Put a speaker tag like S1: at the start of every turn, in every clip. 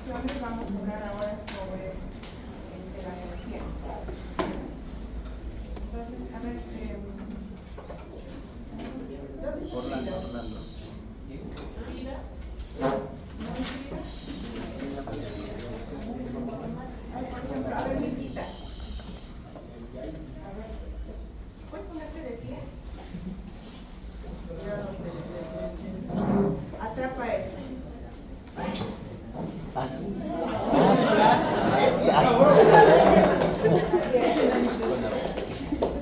S1: comunicaciones. Vamos a hablar ahora sobre la neurociencia. Entonces, a ver, ¿dónde está
S2: Orlando.
S1: Por ejemplo, a ver, Milquita. A ver, ¿puedes ponerte de pie? Atrapa esto.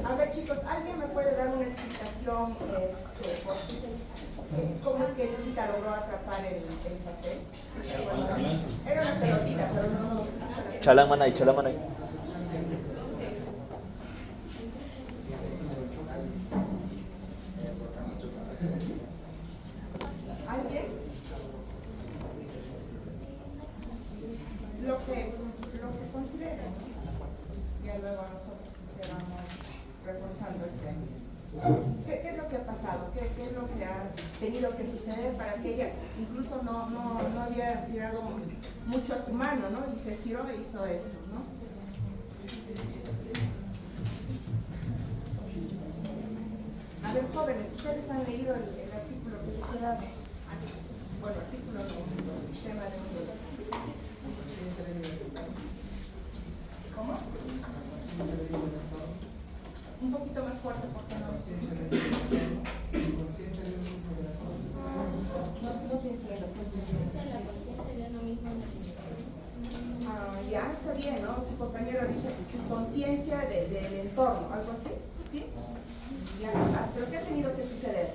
S1: A ver, chicos, ¿alguien me puede dar una explicación cómo es que Milquita logró atrapar el papel? Era una pelotita, pero no.
S2: Chalamanay.
S1: ¿Alguien? Lo que consideren. Ya luego nosotros vamos reforzando el tema. ¿Qué es lo que ha pasado? ¿Qué es lo que ha tenido que suceder para que ella incluso no había tirado mucho a su mano, ¿no? Y se estiró e hizo esto, ¿no? A ver, jóvenes, ¿ustedes han leído el artículo que les he dado? Bueno, artículo no, el tema de un... ¿Cómo? Un poquito más fuerte porque no te entiendo. Ya está bien, ¿no? Su compañero dice conciencia del entorno, algo así, ¿sí? Ya, pero ¿qué ha tenido que suceder?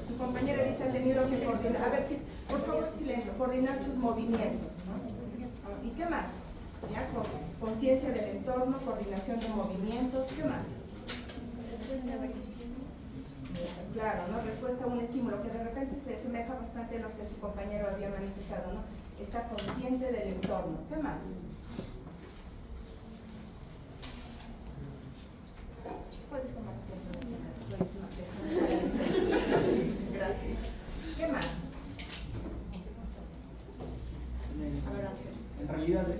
S1: Su compañera dice ha tenido que coordinar, a ver, por favor silencio, coordinar sus movimientos, ¿no? ¿Y qué más? ¿Ya? Conciencia del entorno, coordinación de movimientos, ¿qué más? Claro, ¿no? Respuesta a un estímulo que de repente se asemeja bastante a lo que su compañero había manifestado, ¿no? Está consciente del entorno, ¿qué más? Puedes tomar asiento. Gracias. ¿Qué más? A ver, Ángel.
S3: En realidad es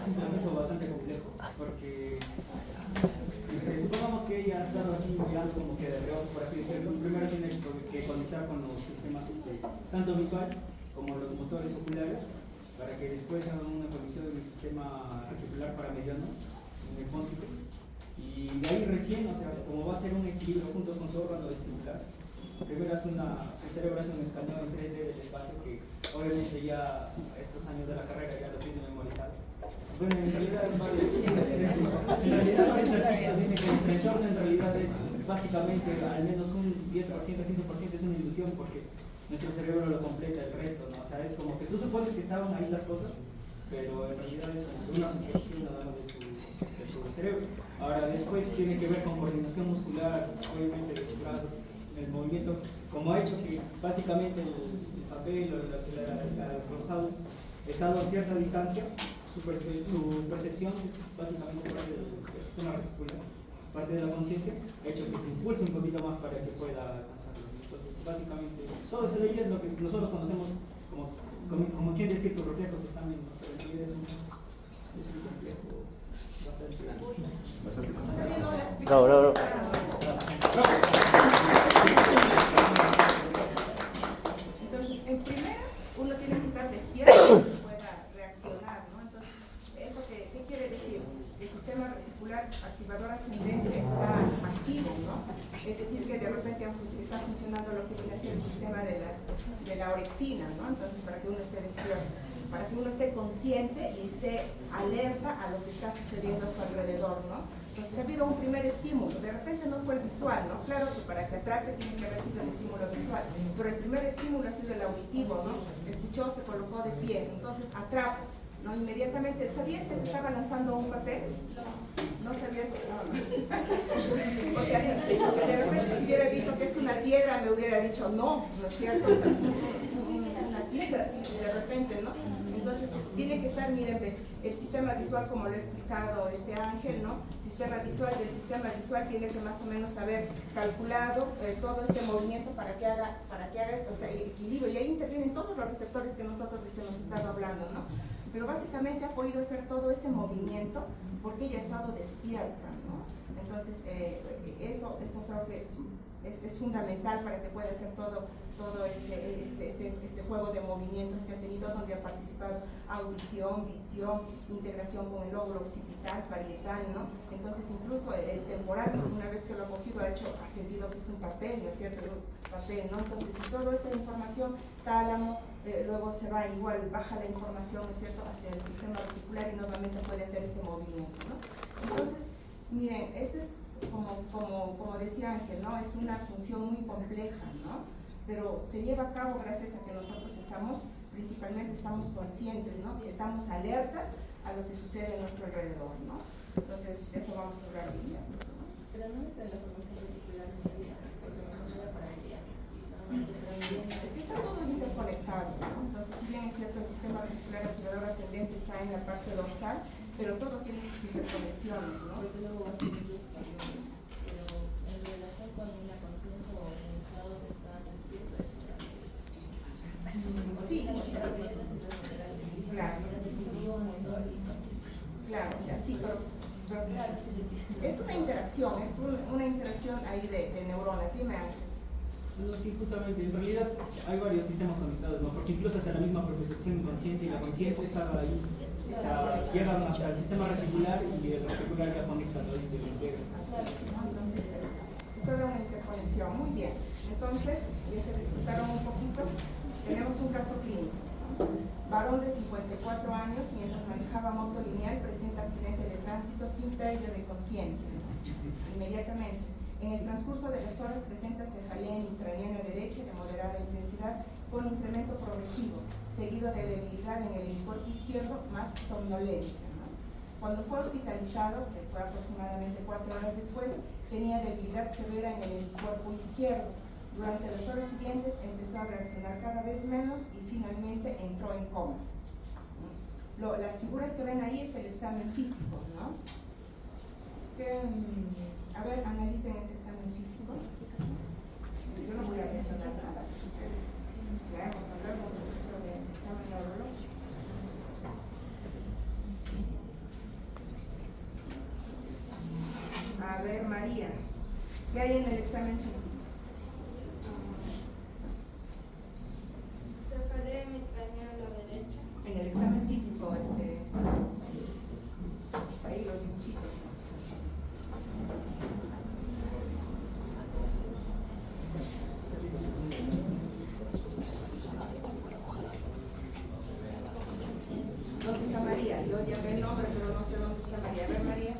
S3: un proceso bastante complejo, porque supongamos que ella ha estado así mirando como que de reojo, por así decirlo. Primero tiene que conectar con los sistemas tanto visual como los motores oculares, para que después hagan una conexión del sistema articular paramediano, en el póntico. Y de ahí recién, o sea, como va a ser un equilibrio juntos con su órgano vestibular, primero su cerebro hace un escaneo en 3D del espacio que obviamente ya a estos años de la carrera ya lo tiene memorizado. Bueno, en realidad varios artículos dicen que nuestro entorno en realidad es básicamente al menos un 10%, 15% es una ilusión porque nuestro cerebro lo completa el resto, ¿no? O sea, es como que tú supones que estaban ahí las cosas, pero en realidad es como una suposición nada más de tu cerebro. Ahora, después tiene que ver con coordinación muscular, obviamente de sus brazos, el movimiento, como ha hecho que básicamente el papel o el arrojado estado a cierta distancia, su percepción es básicamente parte del sistema reticular, parte de la conciencia, ha hecho que se impulse un poquito más para que pueda alcanzarlo. Entonces, básicamente, todo eso de ahí es lo que nosotros conocemos como quien decir tus reflejos están viendo, pero en realidad es un complejo bastante grande.
S2: Bravo.
S1: Entonces, en primera, uno tiene que estar despierto para que pueda reaccionar, ¿no? Entonces, ¿eso qué quiere decir? Que el sistema reticular activador ascendente está activo, ¿no? Es decir, que de repente está funcionando lo que viene a ser el sistema de la orexina, ¿no? Entonces, para que uno esté despierto, para que uno esté consciente y esté alerta a lo que está sucediendo a su alrededor, ¿no? Entonces, ha habido un primer estímulo, de repente no fue el visual, ¿no? Claro que para que atrape tiene que haber sido el estímulo visual, pero el primer estímulo ha sido el auditivo, ¿no? Escuchó, se colocó de pie, entonces atrapo, ¿no? Inmediatamente, ¿sabías que te estaba lanzando un papel? No sabías, no. Porque de repente si hubiera visto que es una piedra me hubiera dicho no, ¿no es cierto? O sea, una piedra, sí, de repente, ¿no? Entonces, tiene que estar, miren, el sistema visual, como lo ha explicado este Ángel, ¿no? Sistema visual, del sistema visual tiene que más o menos haber calculado todo este movimiento para que haga o sea, equilibrio, y ahí intervienen todos los receptores que nosotros les hemos estado hablando, ¿no? Pero básicamente ha podido hacer todo ese movimiento porque ella ha estado despierta, ¿no? Entonces, eso creo que es fundamental para que pueda hacer todo este juego de movimientos que ha tenido, donde ha participado audición, visión, integración con el lóbulo occipital, parietal, ¿no? Entonces, incluso el temporal, una vez que lo ha cogido, ha sentido que es un papel, ¿no es cierto? Un papel, ¿no? Entonces, y toda esa información, tálamo, luego se va igual, baja la información, ¿no es cierto?, hacia el sistema reticular y nuevamente puede hacer este movimiento, ¿no? Entonces, miren, eso es como decía Ángel, ¿no? Es una función muy compleja, ¿no? Pero se lleva a cabo gracias a que nosotros principalmente estamos conscientes, ¿no? Estamos alertas a lo que sucede a nuestro alrededor, ¿no? Entonces, de eso vamos a hablar hoy día, ¿no?
S2: Pero no es la formación reticular media, porque no era para el día.
S1: Es que está todo interconectado, ¿no? Entonces, si bien es cierto, el sistema reticular activador ascendente está en la parte dorsal, pero todo tiene sus interconexiones, ¿no?
S2: Pero en relación con la conciencia o el estado de estar despierto,
S1: sí, claro. Claro, o sea, sí, pero es una interacción, una interacción ahí de neuronas. Dime, Ángel.
S3: No, sí, justamente, en realidad hay varios sistemas conectados, ¿no? Porque incluso hasta la misma percepción y conciencia, y la conciencia estaba ahí, llegan hasta el sistema reticular y el reticular ya conecta todo esto y lo integra.
S1: Entonces, es toda una interconexión. Muy bien. Entonces, ya se les explicaron un poquito. Tenemos un caso clínico. Varón de 54 años, mientras manejaba moto lineal, presenta accidente de tránsito sin pérdida de conciencia. Inmediatamente. En el transcurso de las horas presenta cefalea intracraniana derecha de moderada intensidad con incremento progresivo, seguido de debilidad en el hemicuerpo izquierdo más somnolencia, ¿no? Cuando fue hospitalizado, que fue aproximadamente 4 horas después, tenía debilidad severa en el hemicuerpo izquierdo. Durante las horas siguientes empezó a reaccionar cada vez menos y finalmente entró en coma. Las figuras que ven ahí es el examen físico, ¿no? A ver, analicen ese examen físico. Yo no voy a mencionar nada, pues ustedes ya hemos hablado un poquito del examen neurológico. A ver, María, ¿qué hay en el examen físico?
S4: Cefalea intracraniana a la derecha.
S1: En el examen físico, ahí los dibujitos. ¿Dónde está María? Yo ya veo el nombre, pero no sé dónde está María. A ver, María.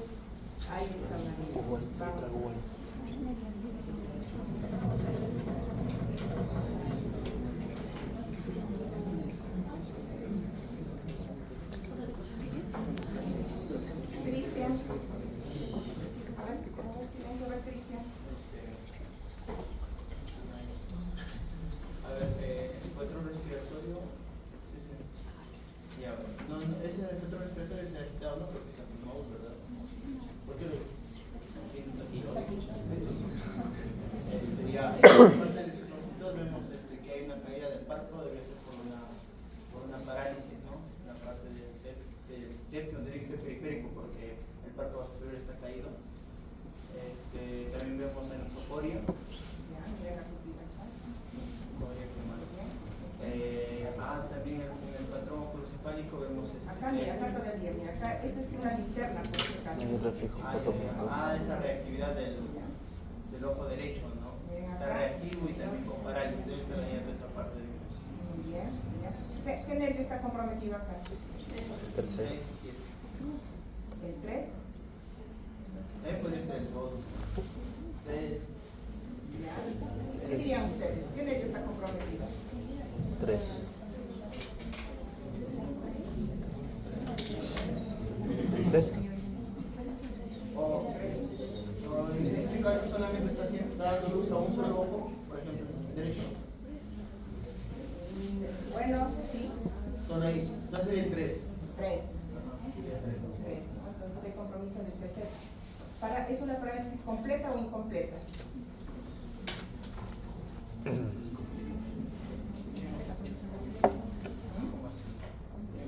S1: Ahí está María. Vamos. Cristian. A ver, silencio, a ver, Cristian.
S5: A ver, el patrón respiratorio, ya, no, ese patrón respiratorio es agitado, ¿no? Porque se afirmó, ¿verdad? ¿Por qué lo aquí está aquí, ¿no? Ya, en la parte de sus longitud vemos que hay una caída del párpado, debe ser por una parálisis, ¿no? La parte del séptimo tiene que ser periférico porque el párpado superior está caído. También vemos anisocoria. También en el patrón oculocefálico vemos
S1: acá, mira, acá todavía, mira, acá, esta es una linterna, por este caso.
S5: Esa reactividad del ojo derecho, ¿no? Está reactivo y también con parálisis, debe estar dañando esa parte de ellos.
S1: Muy bien, bien. ¿Qué nervio está comprometido acá?
S5: Tercero.
S1: El 3.
S5: También podría ser el 2. 3.
S1: ¿Qué dirían ustedes? ¿Qué nervio está comprometido?
S6: 3. ¿El 3?
S5: En este caso solamente está dando luz a un solo ojo, por ejemplo, el derecho.
S1: Bueno, sí.
S5: Solo ahí. Entonces
S1: del tercer. ¿Es una parálisis completa o incompleta?
S3: Tenemos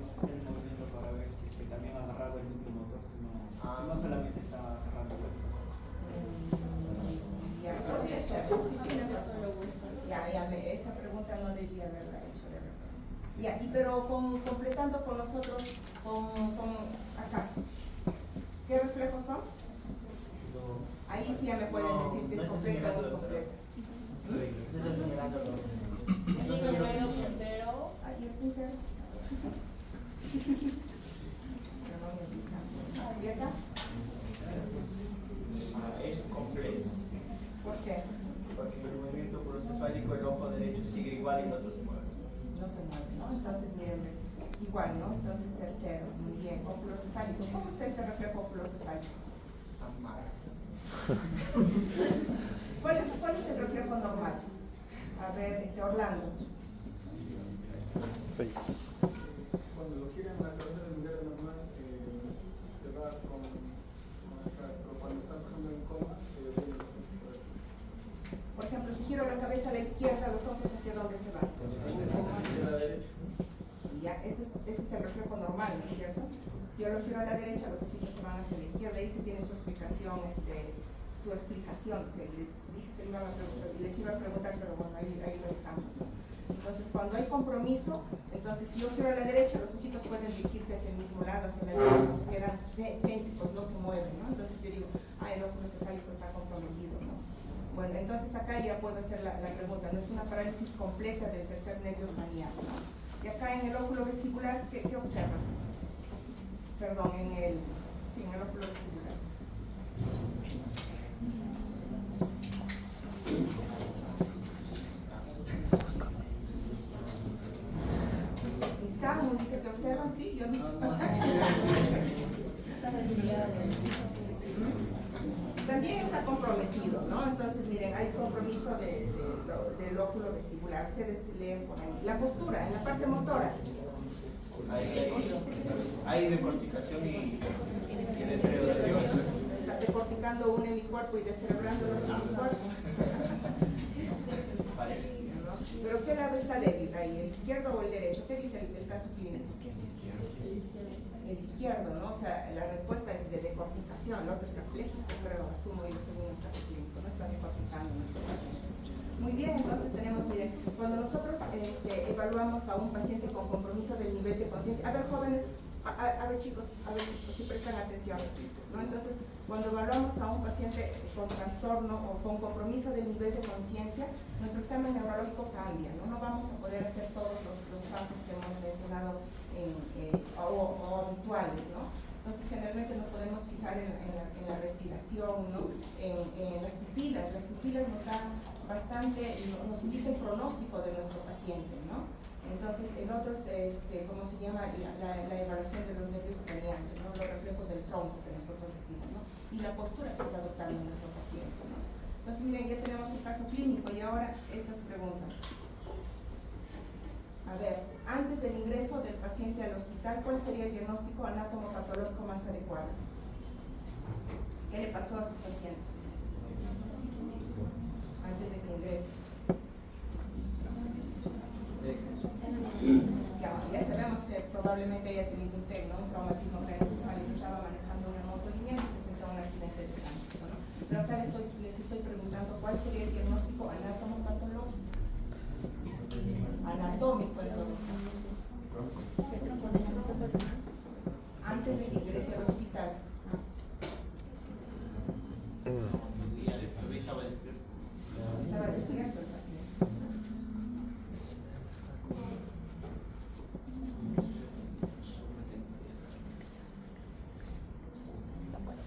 S3: que hacer el movimiento para ver si es que también ha agarrado el núcleo motor, si no solamente está agarrando el hueso.
S1: Ya, podría ser, sí tienes razón. Esa pregunta no debía haberla hecho de verdad. Ya, pero completando con nosotros, acá, ¿qué reflejos son? Ahí sí ya me pueden decir si es completa o incompleta.
S5: Se está señalando
S2: Primero puntero.
S1: Ahí el puntero. Pero no me avisan. ¿Y acá?
S5: es completo.
S1: ¿Por qué?
S5: Porque el movimiento procefálico, el ojo derecho sigue igual y el otro se mueve.
S1: No se mueve, ¿no? Entonces, miren, igual, ¿no? Entonces, tercero, muy bien, oculocefálico. ¿Cómo está este reflejo oculocefálico?
S5: Está mal.
S1: ¿Cuál es el reflejo normal? A ver, Orlando.
S7: Cuando lo giran la cabeza de manera normal, se va con acá, pero cuando está, por ejemplo, en coma, se ven los ojos por aquí.
S1: Por ejemplo, si giro la cabeza a la izquierda, los ojos hacia dónde se van.
S7: Hacia la derecha.
S1: Ya, ese es el reflejo normal, ¿no es cierto? Si yo lo giro a la derecha, los ojitos se van hacia la izquierda. Ahí se tiene su explicación, que les dije que les iba a preguntar, pero bueno, ahí lo dejamos. Entonces, cuando hay compromiso, entonces si yo giro a la derecha, los ojitos pueden dirigirse hacia el mismo lado, hacia la derecha, se quedan céntricos, no se mueven, ¿no? Entonces yo digo, el óculo cefálico está comprometido, ¿no? Bueno, entonces acá ya puedo hacer la pregunta, no es una parálisis completa del tercer nervio craneal, ¿no? Y acá en el óculo vestibular, ¿qué observan? Perdón, en el óculo vestibular. ¿Nistagmo dice que observan? Sí, yo no. También está comprometido, ¿no? Entonces, miren, hay compromiso del óculo vestibular. Ustedes leen por ahí. La postura, en la parte motora.
S5: Hay decorticación y descerebración.
S1: Está decorticando un hemicuerpo y descerebrando el otro hemicuerpo.
S5: Parece.
S1: ¿Pero qué lado está débil ahí? ¿El izquierdo o el derecho? ¿Qué dice el caso clínico? El izquierdo, ¿no? O sea, la respuesta es de decorticación, el otro está fléjico, creo, asumo yo según el caso clínico, no está decorticando nuestro paciente. Muy bien, entonces tenemos, miren, cuando nosotros evaluamos a un paciente con compromiso del nivel de conciencia, a ver jóvenes, a ver chicos, a ver si prestan atención, ¿no? Entonces, cuando evaluamos a un paciente con trastorno o con compromiso del nivel de conciencia, nuestro examen neurológico cambia, ¿no? No vamos a poder hacer todos los pasos que hemos mencionado o habituales, ¿no? Entonces, generalmente nos podemos fijar en la respiración, ¿no? En las pupilas. Las pupilas nos dan bastante, nos indican el pronóstico de nuestro paciente, ¿no? Entonces, el otro es, ¿cómo se llama? La evaluación de los nervios craneales, ¿no? Los reflejos del tronco que nosotros decimos, ¿no? Y la postura que está adoptando nuestro paciente, ¿no? Entonces, miren, ya tenemos el caso clínico y ahora estas preguntas. A ver, antes del ingreso del paciente al hospital, ¿cuál sería el diagnóstico anatomopatológico más adecuado? ¿Qué le pasó a su paciente antes de que ingrese? Ya sabemos que probablemente haya tenido un TEC, ¿no? Un traumatismo craneoencefálico, estaba manejando una moto lineal y presentó un accidente de tránsito, ¿no? Pero acá les estoy preguntando cuál sería el diagnóstico anatomopatológico. Anatómico, antes de que ingrese al hospital. Estaba despierto el paciente.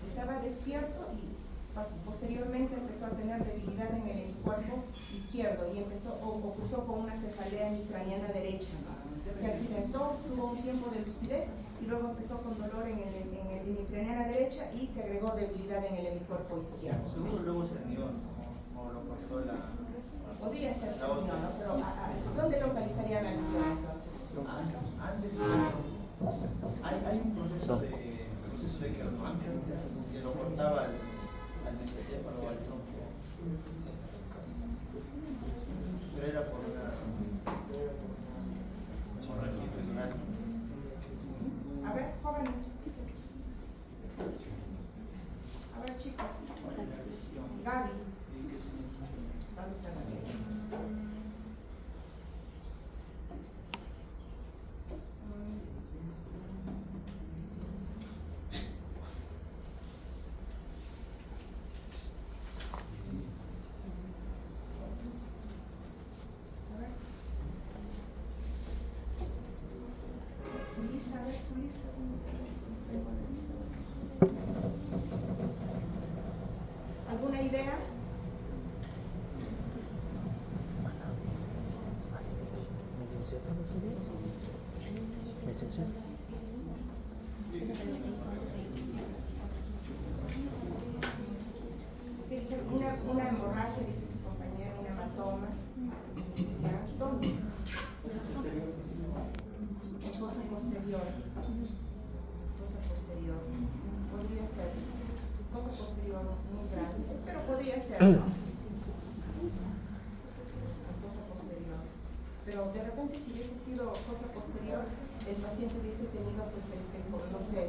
S1: Estaba despierto y posteriormente empezó a tener debilidad en el hemicuerpo izquierdo y cursó con una cefalea hemicraniana derecha. Se accidentó, tuvo un tiempo de lucidez y luego empezó con dolor en el hemicraniana derecha y se agregó debilidad en el hemicuerpo izquierdo.
S5: Seguro luego se dio, o lo pasó la...
S1: Podría ser no, ¿no? Pero ¿dónde localizaría la lesión entonces?
S5: Antes hay un proceso de proceso de Kernohan, que lo cortaba al metaséfalo o al tronco. Pero era por una hemorragia intestinal.
S1: A ver, jóvenes. A ver, chicos. Gaby. ¿Dónde está Gaby? A ver. Tu lista, a ver, tu lista, ¿dónde está la lista? No tengo la lista. ¿Alguna idea? Sí, una hemorragia, dice su compañero, un hematoma. ¿Ya? ¿Dónde? En fosa posterior. Fosa posterior. Podría ser. Fosa posterior muy grande, sí, pero podría ser, ¿no? Fosa posterior. Pero de repente si hubiese sido fosa posterior, el paciente hubiese tenido, pues, no sé,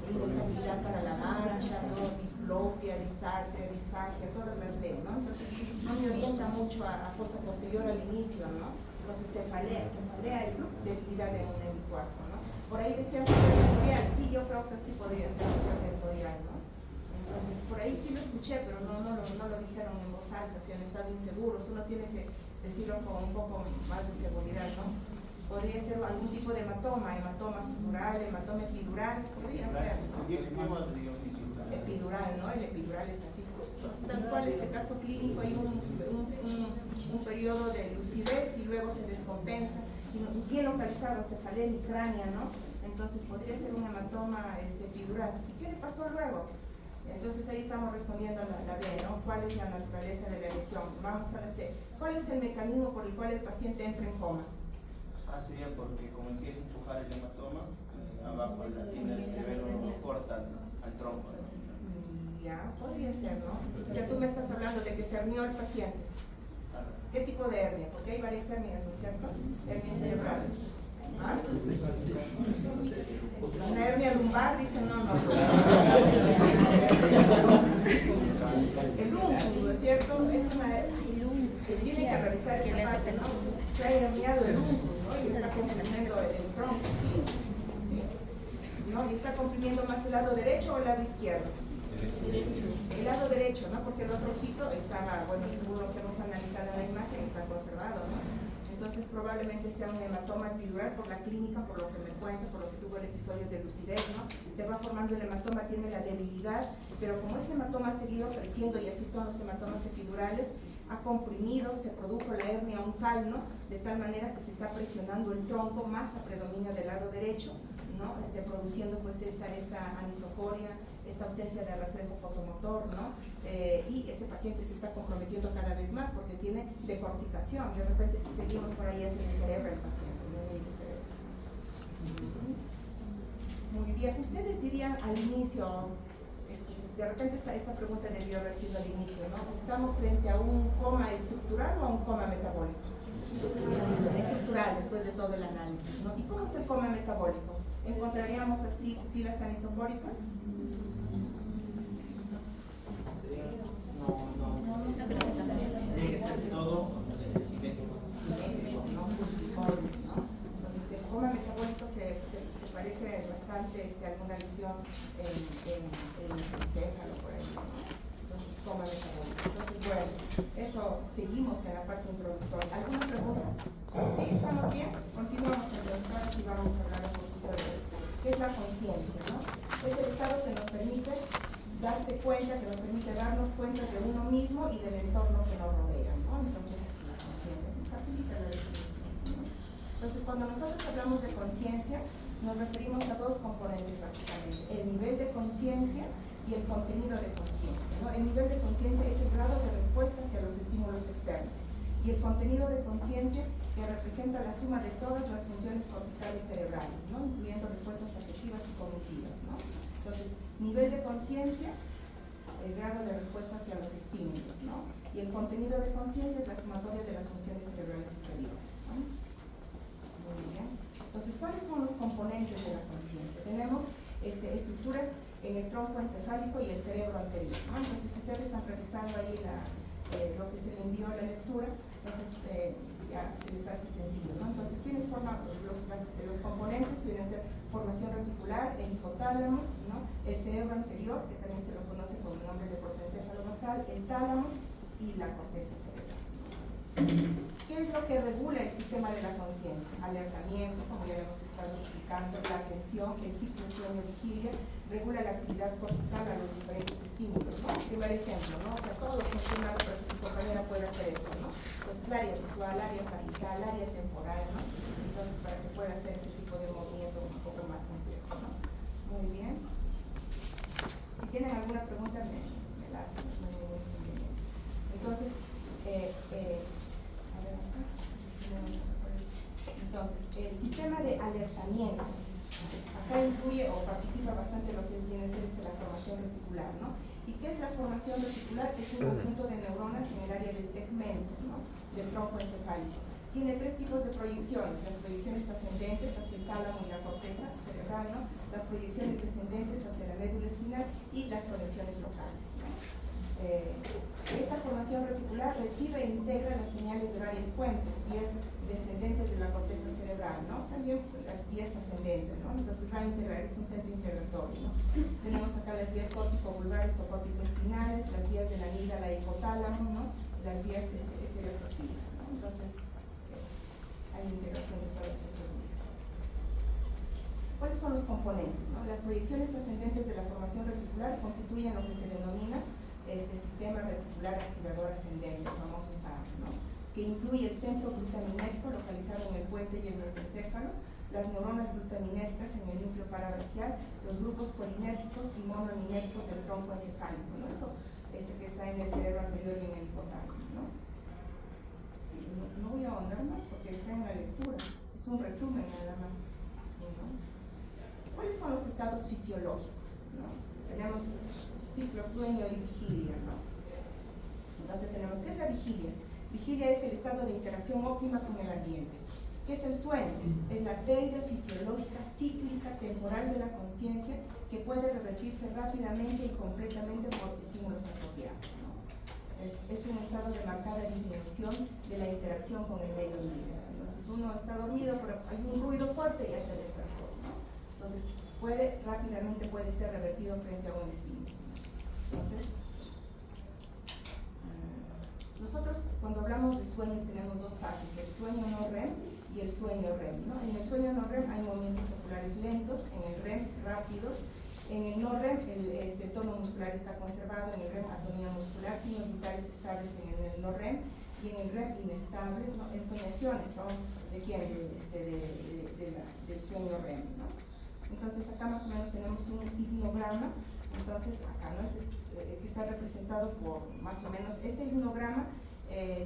S1: inestabilidad para la marcha, ¿no? Diplopia, disartria, disfagia, todas las D, ¿no? Entonces, no me orienta mucho a fosa posterior al inicio, ¿no? Entonces, cefalea el debilidad en un hemicuarto, ¿no? Por ahí decía supratentorial, sí, yo creo que sí podría ser supratentorial, ¿no? Entonces, por ahí sí lo escuché, pero no lo dijeron en voz alta, si han estado inseguros, uno tiene que decirlo con un poco más de seguridad, ¿no? Podría ser algún tipo de hematoma sutural, hematoma epidural, podría ser, ¿no? Epidural, ¿no? El epidural es así, tal cual este caso clínico, hay un periodo de lucidez y luego se descompensa, y bien localizado, cefalea hemicránea, ¿no? Entonces podría ser un hematoma epidural. ¿Y qué le pasó luego? Entonces ahí estamos respondiendo a la B, ¿no? ¿Cuál es la naturaleza de la lesión? Vamos a la C. ¿Cuál es el mecanismo por el cual el paciente entra en coma?
S5: Sería porque como empieza a empujar el hematoma, abajo la tienda del cerebro lo corta al tronco, ¿no?
S1: Ya, podría ser, ¿no? O sea, tú me estás hablando de que se hernió el paciente. ¿Qué tipo de hernia? Porque hay varias hernias, ¿no es cierto? Hernias cerebrales. ¿Ah? Una hernia lumbar, dicen, no. El únculo, ¿no es cierto? Es una que tiene que revisar esa parte, ¿no? Se ha herniado el únculo, ¿no? Y está comprimiendo el tronco, ¿sí? ¿No? Y está comprimiendo más el lado derecho o el lado izquierdo. El lado derecho, ¿no? Porque el otro ojito estaba, bueno, según lo que hemos analizado en la imagen, está conservado, ¿no? Entonces probablemente sea un hematoma epidural por la clínica, por lo que me cuenta, por lo que tuvo el episodio de lucidez, ¿no? Se va formando el hematoma, tiene la debilidad, pero como ese hematoma ha seguido creciendo, y así son los hematomas epidurales, ha comprimido, se produjo la hernia uncal, ¿no? De tal manera que se está presionando el tronco más a predominio del lado derecho, ¿no? Produciendo pues esta anisocoria, esta ausencia de reflejo fotomotor, ¿no? Y este paciente se está comprometiendo cada vez más porque tiene decorticación. De repente si seguimos por ahí es en el cerebro el paciente, ¿no? Muy bien, ustedes dirían al inicio, de repente esta pregunta debió haber sido al inicio, ¿no? ¿Estamos frente a un coma estructural o a un coma metabólico? Estructural, después de todo el análisis, ¿no? ¿Y cómo es el coma metabólico? ¿Encontraríamos así pupilas anisocóricas?
S5: Todo
S1: entonces el coma metabólico se parece bastante a alguna lesión en el encéfalo por ahí, ¿no? Entonces coma metabólico. Entonces bueno, eso seguimos en la parte introductoria. ¿Alguna pregunta? ¿Sí? ¿Estamos bien? Continuamos entonces, ahora sí vamos a hablar un poquito de qué es la conciencia, ¿no? Es el estado que nos permite darse cuenta, que nos permite darnos cuenta de uno mismo y del entorno que nos rodea, ¿no? Entonces, la conciencia facilita la definición, ¿no? Entonces, cuando nosotros hablamos de conciencia, nos referimos a dos componentes básicamente, el nivel de conciencia y el contenido de conciencia, ¿no? El nivel de conciencia es el grado de respuesta hacia los estímulos externos. y el contenido de conciencia, que representa la suma de todas las funciones corticales cerebrales, ¿no? Incluyendo respuestas afectivas y cognitivas, ¿no? Entonces, nivel de conciencia, el grado de respuesta hacia los estímulos, ¿no? Y el contenido de conciencia es la sumatoria de las funciones cerebrales superiores, ¿no? Muy bien. Entonces, ¿cuáles son los componentes de la conciencia? Tenemos estructuras en el tronco encefálico y el cerebro anterior, ¿no? Entonces, si ustedes han revisado ahí lo que se le envió a la lectura, entonces ya se les hace sencillo, ¿no? Entonces, ¿quiénes forman los componentes? Vienen a ser formación reticular, el hipotálamo, ¿no? El cerebro anterior, que también se lo conoce con el nombre de prosencéfalo basal, el tálamo y la corteza cerebral. ¿Qué es lo que regula el sistema de la conciencia? Alertamiento, como ya lo hemos estado explicando, la atención, el ciclo sueño-vigilia, regula la actividad cortical a los diferentes estímulos, ¿no? Primer ejemplo, ¿no? O sea, todo funciona para que su compañera pueda hacer esto, ¿no? Entonces, el área visual, el área faringeal, el área temporal, ¿no? Entonces, para que pueda hacer ese tipo de movimiento un poco más complejo, ¿no? Muy bien. Si tienen alguna pregunta, me la hacen, no hay ningún inconveniente. Entonces, entonces, el sistema de alertamiento, acá influye o participa bastante lo que viene a ser la formación reticular, ¿no? ¿Y qué es la formación reticular? Es un conjunto de neuronas en el área del tegmento, ¿no? Del tronco encefálico. Tiene tres tipos de proyecciones: las proyecciones ascendentes hacia el tálamo y la corteza cerebral, ¿no? Las proyecciones descendentes hacia la médula espinal y las conexiones locales, ¿no? Esta formación reticular recibe e integra las señales de varias fuentes, vías descendentes de la corteza cerebral, ¿no? También las vías ascendentes, ¿no? Entonces va a integrar, es un centro integratorio, ¿no? Tenemos acá las vías córtico-vulvares o córtico-espinales, las vías de la amígdala y hipotálamo, ¿no? Las vías estereoceptivas, ¿no? Entonces hay integración de todas estas vías. ¿Cuáles son los componentes, ¿no? Las proyecciones ascendentes de la formación reticular constituyen lo que se denomina sistema reticular activador ascendente, el famoso SAR, ¿no? Que incluye el centro glutaminérgico localizado en el puente y el mesencéfalo, las neuronas glutaminérgicas en el núcleo parabraquial, los grupos colinérgicos y monoaminérgicos del tronco encefálico, ¿no? Eso que está en el cerebro anterior y en el hipotálamo, ¿no? No voy a ahondar más porque está en la lectura, es un resumen nada más, ¿no? ¿Cuáles son los estados fisiológicos, ¿no? Tenemos ciclo, sueño y vigilia, ¿no? Entonces tenemos, ¿qué es la vigilia? Vigilia es el estado de interacción óptima con el ambiente. ¿Qué es el sueño? Es la pérdida fisiológica, cíclica, temporal de la conciencia que puede revertirse rápidamente y completamente por estímulos apropiados, ¿no? Es un estado de marcada disminución de la interacción con el medio ambiente. Entonces uno está dormido, pero hay un ruido fuerte y ya se despertó, ¿no? Entonces rápidamente puede ser revertido frente a un estímulo. Entonces, nosotros cuando hablamos de sueño tenemos dos fases, el sueño no REM y el sueño REM, ¿no? En el sueño no REM hay movimientos oculares lentos, en el REM rápidos, en el no REM el tono muscular está conservado, en el REM atonía muscular, signos vitales estables en el no REM y en el REM inestables, ¿no? Ensoñaciones son de quién, del sueño REM, ¿no? Entonces acá más o menos tenemos un hipnograma. Entonces acá no es que está representado por más o menos este hipnograma.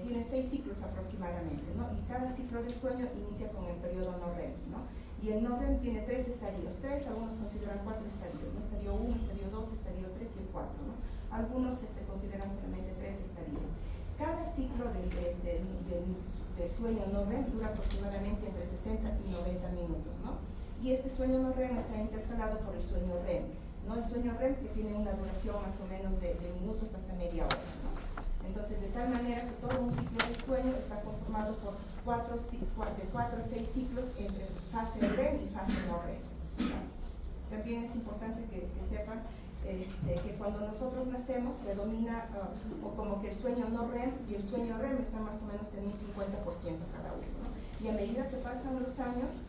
S1: Tiene 6 ciclos aproximadamente, ¿no? Y cada ciclo del sueño inicia con el periodo no REM, ¿no? Y el no REM tiene 3 estadios, algunos consideran 4 estadios, ¿no? Estadio 1, estadio 2, estadio 3 y el 4, ¿no? Algunos consideran solamente 3 estadios. Cada ciclo del sueño no REM dura aproximadamente entre 60 y 90 minutos, ¿no? Y este sueño no REM está intercalado por el sueño REM, ¿no? El sueño REM que tiene una duración más o menos de minutos hasta media hora, ¿no? Entonces, de tal manera que todo un ciclo de sueño está conformado por de 4 a 6 ciclos entre fase REM y fase no REM, ¿no? También es importante que sepan que cuando nosotros nacemos predomina o como que el sueño no REM y el sueño REM están más o menos en un 50% cada uno, ¿no? Y a medida que pasan los años,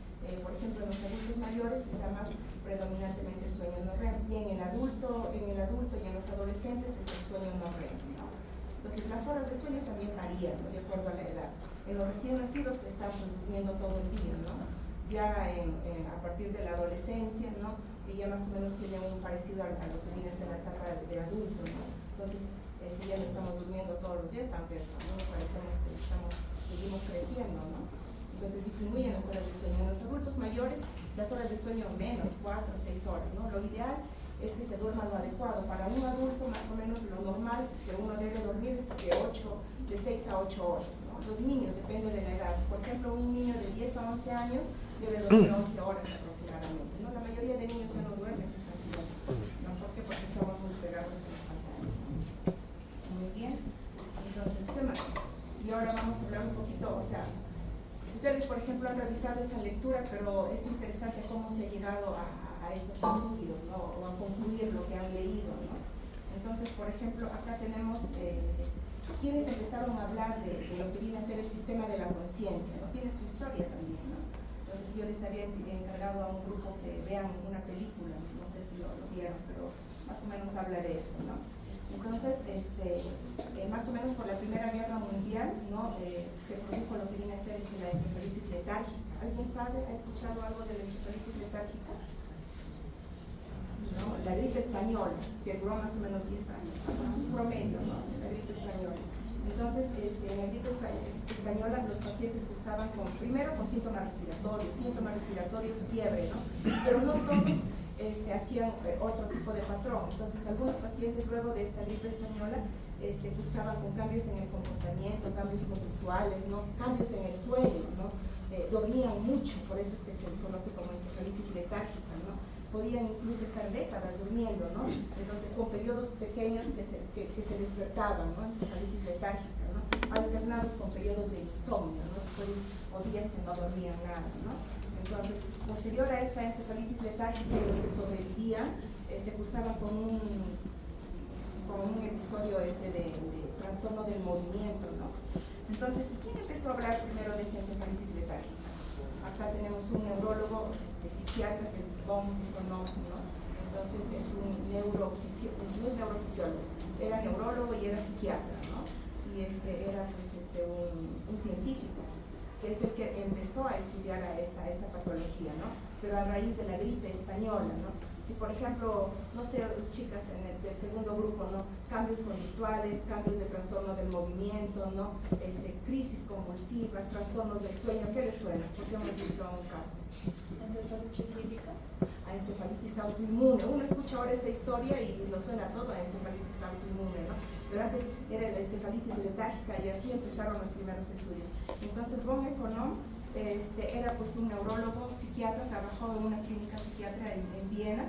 S1: por ejemplo, en los adultos mayores está más predominantemente el sueño no REM, y en el adulto y en los adolescentes es el sueño no REM, ¿no? Entonces las horas de sueño también varían, ¿no? De acuerdo a la edad. En los recién nacidos están durmiendo todo el día, ¿no? Ya a partir de la adolescencia, ¿no? Y ya más o menos tienen un parecido a lo que viene a ser la etapa del adulto, ¿no? Entonces ya no estamos durmiendo todos los días, aunque algunos parecemos que seguimos creciendo, ¿no? Entonces disminuyen las horas de sueño. En los adultos mayores, las horas de sueño menos, 4 o 6 horas, ¿no? Lo ideal es que se duerma lo adecuado. Para un adulto, más o menos lo normal que uno debe dormir es de 6 a 8 horas, ¿no? Los niños, depende de la edad. Por ejemplo, un niño de 10 a 11 años debe dormir 11 horas aproximadamente, ¿no? La mayoría de niños ya no duermen esa cantidad, ¿no? ¿Por qué? Porque estamos muy pegados a las pantallas. Muy bien. Entonces, ¿qué más? Y ahora vamos a hablar un poquito, o sea, ustedes, por ejemplo, han revisado esa lectura, pero es interesante cómo se ha llegado a estos estudios, ¿no? O a concluir lo que han leído, ¿no? Entonces, por ejemplo, acá tenemos quienes empezaron a hablar de lo que viene a ser el sistema de la conciencia, ¿no? Tiene su historia también, ¿no? Entonces yo les había encargado a un grupo que vean una película, no sé si lo vieron, pero más o menos habla de esto, ¿no? Entonces, más o menos por la Primera Guerra Mundial, ¿no? Se produjo lo que viene a ser la encefalitis letárgica. ¿Alguien sabe, ha escuchado algo de la encefalitis letárgica? ¿No? La gripe española, que duró más o menos 10 años, un promedio, ¿no? De la gripe española. Entonces, en la gripe española los pacientes cursaban primero con síntomas respiratorios, fiebre, ¿no? Pero no todos hacían otro tipo de patrón. Entonces, algunos pacientes luego de esta gripe española cursaban con cambios en el comportamiento, cambios conductuales, ¿no? Cambios en el sueño, ¿no? Dormían mucho, por eso es que se conoce como encefalitis letárgica, ¿no? Podían incluso estar décadas durmiendo, ¿no? Entonces, con periodos pequeños que se despertaban, ¿no? Encefalitis letárgica, ¿no? Alternados con periodos de insomnio, ¿no? O días que no dormían nada, ¿no? Entonces, posterior a esta encefalitis letárgica, los que sobrevivían cursaban con un episodio de trastorno del movimiento, ¿no? Entonces, ¿y quién empezó a hablar primero de esta encefalitis letárgica? Acá tenemos un neurólogo, psiquiatra, que es Von Econom, ¿no? Entonces es un neurofisiólogo, era neurólogo y era psiquiatra, ¿no? Y era pues un científico, que es el que empezó a estudiar esta patología, ¿no? Pero a raíz de la gripe española, ¿no? Si por ejemplo, no sé, chicas del segundo grupo, ¿no? Cambios conductuales, cambios de trastorno del movimiento, ¿no? Crisis convulsivas, trastornos del sueño, ¿qué les suena? Porque hemos visto un caso.
S2: Encefalitis clínica.
S1: A encefalitis autoinmune. Uno escucha ahora esa historia y lo suena todo a encefalitis autoinmune, ¿no? Pero antes era la encefalitis letárgica y así empezaron los primeros estudios. Entonces, Von Econom era pues un neurólogo, psiquiatra, trabajó en una clínica psiquiatra en Viena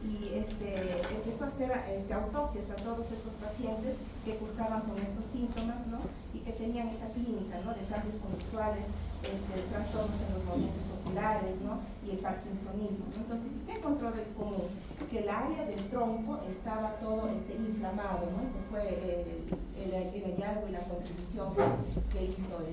S1: y empezó a hacer autopsias a todos estos pacientes que cursaban con estos síntomas, ¿no? Y que tenían esa clínica, ¿no? De cambios conductuales, trastornos en los movimientos oculares, ¿no? Y el parkinsonismo, ¿no? Entonces, ¿qué encontró de común? Que el área del tronco estaba todo inflamado, ¿no? Ese fue el hallazgo y la contribución que hizo a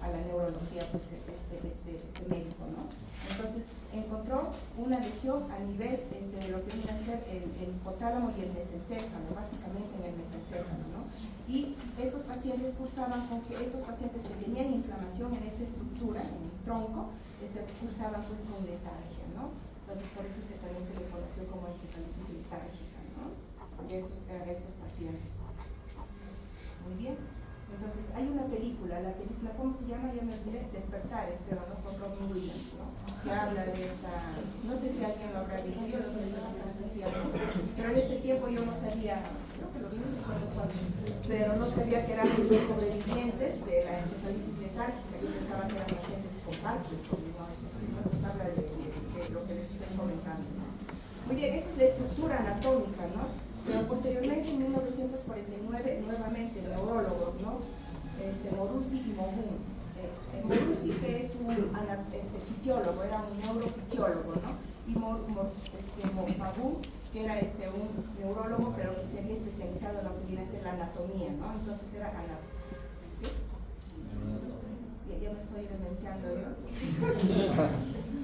S1: la neurología pues, este médico, ¿no? Entonces, encontró una lesión a nivel de lo que viene a ser el hipotálamo y el mesencéfalo, básicamente en el mesencéfalo, ¿no? Y estos pacientes cursaban con que estos pacientes que tenían inflamación en esta estructura, en el tronco, cursaban pues con letargia, ¿no? Entonces, por eso es que también se le conoció como encefalitis letárgica, ¿no? A estos pacientes. Muy bien. Entonces, hay una película, la película, ¿cómo se llama? Ya me olvidé, Despertares, pero no, con Robin Williams, ¿no? Que habla de no sé si alguien lo habrá visto, yo lo vi hace bastante tiempo, pero en este tiempo yo no sabía, creo que lo vi, pero no sabía que eran los sobrevivientes de la encefalitis letárgica, yo pensaba que eran pacientes con Parkinson, no es así, ¿no? Pues habla de lo que les estoy comentando, ¿no? Muy bien, esa es la estructura anatómica, ¿no? Pero posteriormente, en 1949, nuevamente neurólogos, ¿no? Moruzzi y Mohun. Moruzzi, que es un fisiólogo, era un neurofisiólogo, ¿no? Y Mohun, que era un neurólogo, pero que se había especializado en lo que viene a ser la anatomía, ¿no? Entonces era ¿qué? Ya me estoy demenciando yo.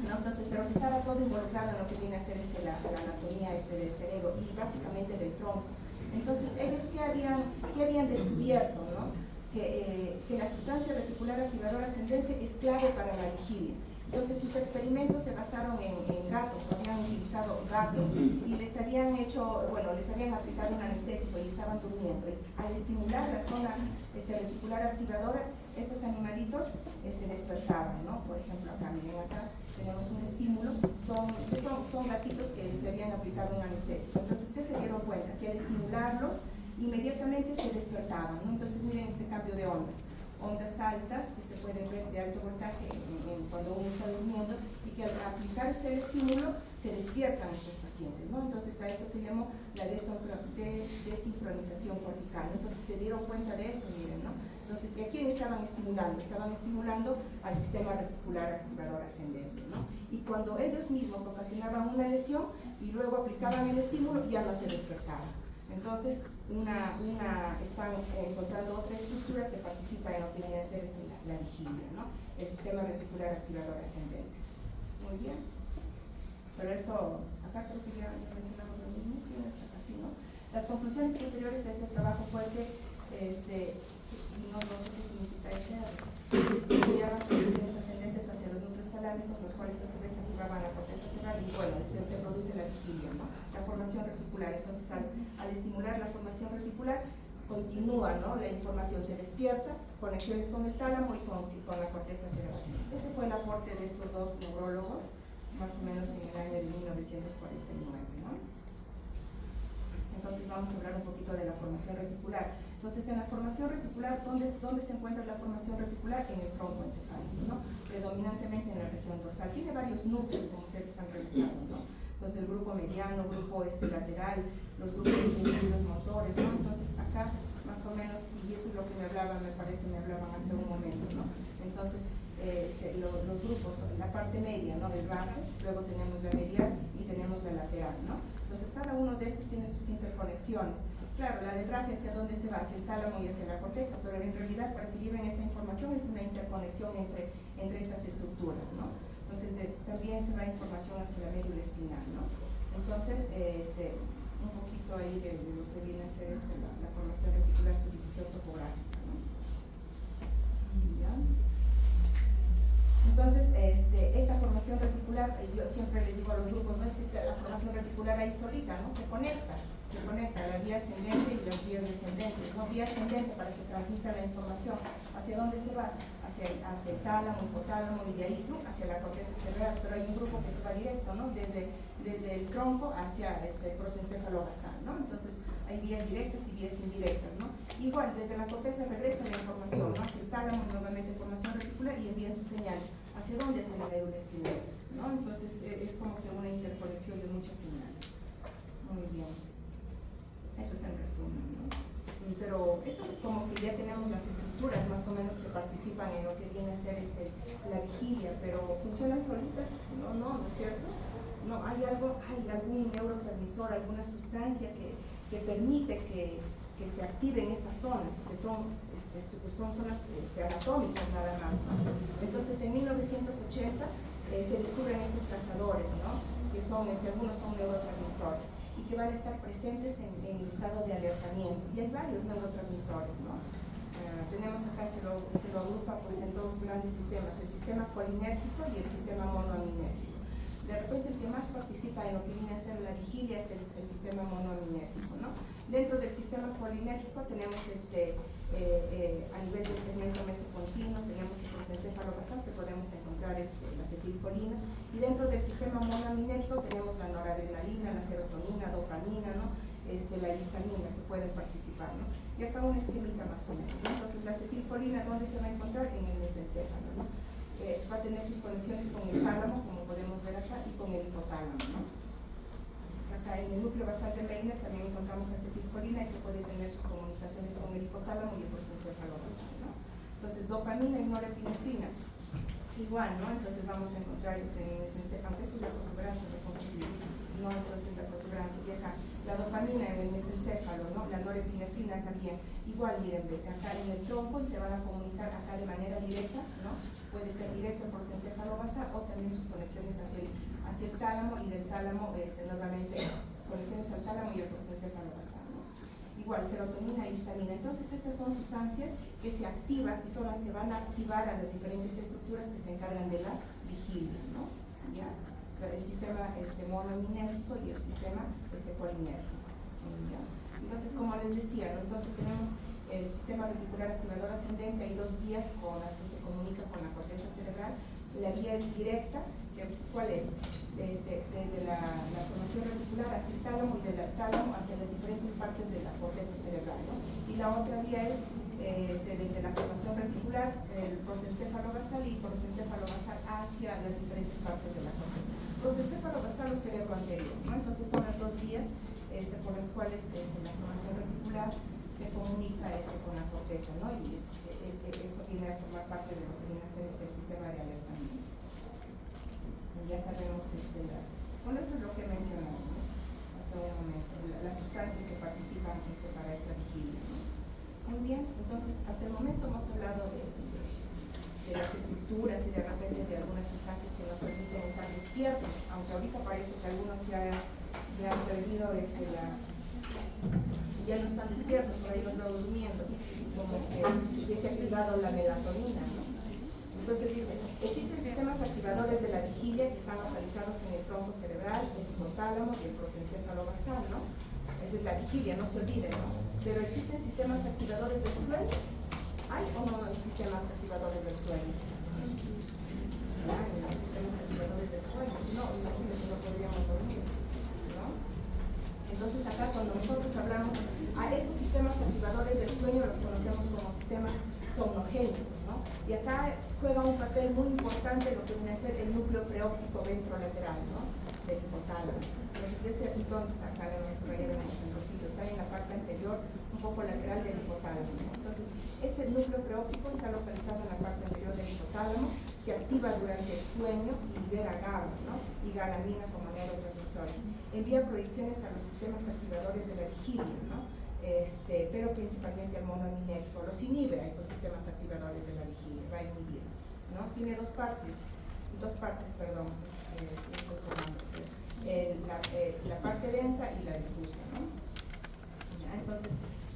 S1: ¿No? Entonces, pero que estaba todo involucrado en lo que viene a ser la anatomía del cerebro y básicamente del tronco. Entonces, ellos ¿qué habían descubierto? ¿No? Que la sustancia reticular activadora ascendente es clave para la vigilia. Entonces sus experimentos se basaron en gatos, habían utilizado gatos y les habían hecho, bueno, les habían aplicado un anestésico y estaban durmiendo. Y al estimular la zona reticular activadora, estos animalitos despertaban, ¿no? Por ejemplo, acá, miren, acá tenemos un estímulo, son gatitos que les habían aplicado un anestésico. Entonces, ¿qué se dieron cuenta? Que al estimularlos, inmediatamente se despertaban, ¿no? Entonces, miren este cambio de ondas altas que se pueden ver de alto voltaje cuando uno está durmiendo y que al aplicarse el estímulo se despiertan estos pacientes, ¿no? Entonces a eso se llamó la desincronización cortical. Entonces se dieron cuenta de eso, miren, ¿no? Entonces, ¿a quién estaban estimulando? Estaban estimulando al sistema reticular activador ascendente, ¿no? Y cuando ellos mismos ocasionaban una lesión y luego aplicaban el estímulo, ya no se despertaban. Entonces, están encontrando otra estructura que participa en lo que viene a ser la vigilia, ¿no? El sistema reticular activador ascendente. Muy bien. Pero esto, acá creo que ya mencionamos lo mismo, así, ¿no? Las conclusiones posteriores a este trabajo fue que, no sé qué significa creaban soluciones ascendentes hacia los núcleos talámicos, los cuales a su vez activaban la corteza cerebral y bueno, se produce la vigilia, ¿no? La formación reticular. Entonces, al estimular la formación reticular, continúa, ¿no? La información se despierta, conexiones con el tálamo y con la corteza cerebral. Este fue el aporte de estos dos neurólogos, más o menos en el año de 1949, ¿no? Entonces vamos a hablar un poquito de la formación reticular. Entonces, en la formación reticular, ¿dónde se encuentra la formación reticular? En el tronco encefálico, ¿no? Predominantemente en la región dorsal. Tiene varios núcleos, como ustedes han revisado, ¿no? Entonces, el grupo mediano, grupo lateral, los grupos inducidos motores, ¿no? Entonces, acá, más o menos, y eso es lo que me hablaban hace un momento, ¿no? Entonces, los grupos, la parte media, ¿no? Del rafe, luego tenemos la medial y tenemos la lateral, ¿no? Entonces, cada uno de estos tiene sus interconexiones. Claro, la del rafe hacia dónde se va, hacia el tálamo y hacia la corteza, pero en realidad para que lleven esa información es una interconexión entre estas estructuras, ¿no? Entonces también se va información hacia la médula espinal, ¿no? Entonces, un poquito ahí de lo que viene a ser la formación reticular, su división topográfica, ¿no? ¿Ya? Entonces, esta formación reticular, yo siempre les digo a los grupos, no es que la formación reticular ahí solita, ¿no? Se conecta la vía ascendente y las vías descendentes, ¿no? Vía ascendente para que transmita la información. ¿Hacia dónde se va? Hacia el tálamo, hipotálamo y de ahí hacia la corteza cerebral, pero hay un grupo que se va directo, ¿no? Desde el tronco hacia el prosencéfalo basal, ¿no? Entonces hay vías directas y vías indirectas, ¿no? Igual, desde la corteza regresa la información, ¿no? Hacia el tálamo, nuevamente formación reticular y envían su señal. ¿Hacia dónde? Hacia la médula espinal, ¿no? Entonces es como que una interconexión de muchas señales. Muy bien. Eso es en resumen, ¿no? Pero eso es como que ya tenemos las estructuras más o menos que participan en lo que viene a ser la vigilia, pero ¿funcionan solitas? No es cierto. No, hay algún neurotransmisor, alguna sustancia que permite que se activen estas zonas, porque son zonas anatómicas nada más, ¿no? Entonces en 1980 se descubren estos cazadores, ¿no? Que son, algunos son neurotransmisores y que van a estar presentes en el estado de alertamiento. Y hay varios neurotransmisores, ¿no? Tenemos acá, se lo agrupa pues, en dos grandes sistemas, el sistema colinérgico y el sistema monoaminérgico. De repente el que más participa en lo que viene a ser la vigilia es el sistema monoaminérgico, ¿no? Dentro del sistema colinérgico tenemos a nivel del tegmento mesopontino, tenemos el prosencéfalo basal que podemos encontrar la acetilcolina, y dentro del sistema monoaminérgico tenemos la noradrenalina, la serotonina, dopamina, ¿no? La histamina que pueden participar, ¿no? Y acá una esquemita más o menos, ¿no? Entonces la acetilcolina, ¿dónde se va a encontrar? En el mesencéfalo, ¿no? Va a tener sus conexiones con el tálamo, como podemos ver acá, y con el hipotálamo, ¿no? Acá en el núcleo basal de Meiner también encontramos acetilcolina que puede tener sus comunicaciones con el hipotálamo y el prosencéfalo basal, ¿no? Entonces dopamina y norepinefrina, igual, ¿no? Entonces vamos a encontrar en el mesencéfalo, aunque eso es la protuberancia, no, entonces la protuberancia, y acá la dopamina en el mesencéfalo, ¿no? La norepinefrina también, igual, miren, acá en el tronco y se van a comunicar acá de manera directa, ¿no? Puede ser directo por encéfalo basal o también sus conexiones hacia el tálamo y del tálamo nuevamente conexiones al tálamo y el prosencéfalo basal, ¿no? Igual, serotonina y histamina. Entonces estas son sustancias que se activan y son las que van a activar a las diferentes estructuras que se encargan de la vigilia, ¿no? ¿Ya? El sistema monoaminérgico y el sistema colinérgico. ¿Ya? Entonces, como les decía, ¿no? Entonces tenemos el sistema reticular activador ascendente, hay dos vías con las que se comunica con la corteza cerebral. La vía directa, ¿cuál es? Desde la formación reticular hacia el tálamo y del tálamo hacia las diferentes partes de la corteza cerebral, ¿no? Y la otra vía es desde la formación reticular, el prosencéfalo basal y prosencéfalo basal hacia las diferentes partes de la corteza. Prosencéfalo basal o cerebro anterior, ¿no? Entonces son las dos vías por las cuales la formación reticular se comunica con la corteza, ¿no? Y eso viene a formar parte de lo que viene a ser el sistema de alertamiento. Ya sabemos bueno, eso es lo que he mencionado, ¿no? Hace un momento, las sustancias que participan para esta vigilia, ¿no? Muy bien, entonces hasta el momento hemos hablado de las estructuras y de repente de algunas sustancias que nos permiten estar despiertos, aunque ahorita parece que algunos ya han perdido ya no están despiertos, por ahí los veo durmiendo, como que si hubiese activado la melatonina, ¿no? Entonces dice, existen sistemas activadores de la vigilia que están localizados en el tronco cerebral, el hipotálamo y el prosencéfalo basal, ¿no? Esa es la vigilia, no se olviden, ¿no? Pero existen sistemas activadores del sueño. ¿Hay o no hay sistemas activadores del sueño? Hay sistemas activadores del sueño, si no podríamos dormir, ¿no? Entonces acá cuando nosotros hablamos a estos sistemas activadores del sueño los conocemos como sistemas somnogénicos, ¿no? Y acá juega un papel muy importante lo que viene a ser el núcleo preóptico ventrolateral, ¿no? Del hipotálamo. Entonces ese ¿dónde está? Acá en nuestro rojito, está en la parte anterior, un poco lateral del hipotálamo, ¿no? Entonces este núcleo preóptico está localizado en la parte anterior del hipotálamo, se activa durante el sueño y libera GABA, ¿no? Y galamina como neurotransmisores. Envía proyecciones a los sistemas activadores de la vigilia, ¿no? Pero principalmente al monoaminérgico. Los inhibe a estos sistemas activadores de la vigilia, va a inhibir, ¿no? Tiene dos partes, perdón, la parte densa y la difusa, ¿no? ¿Ya? Entonces,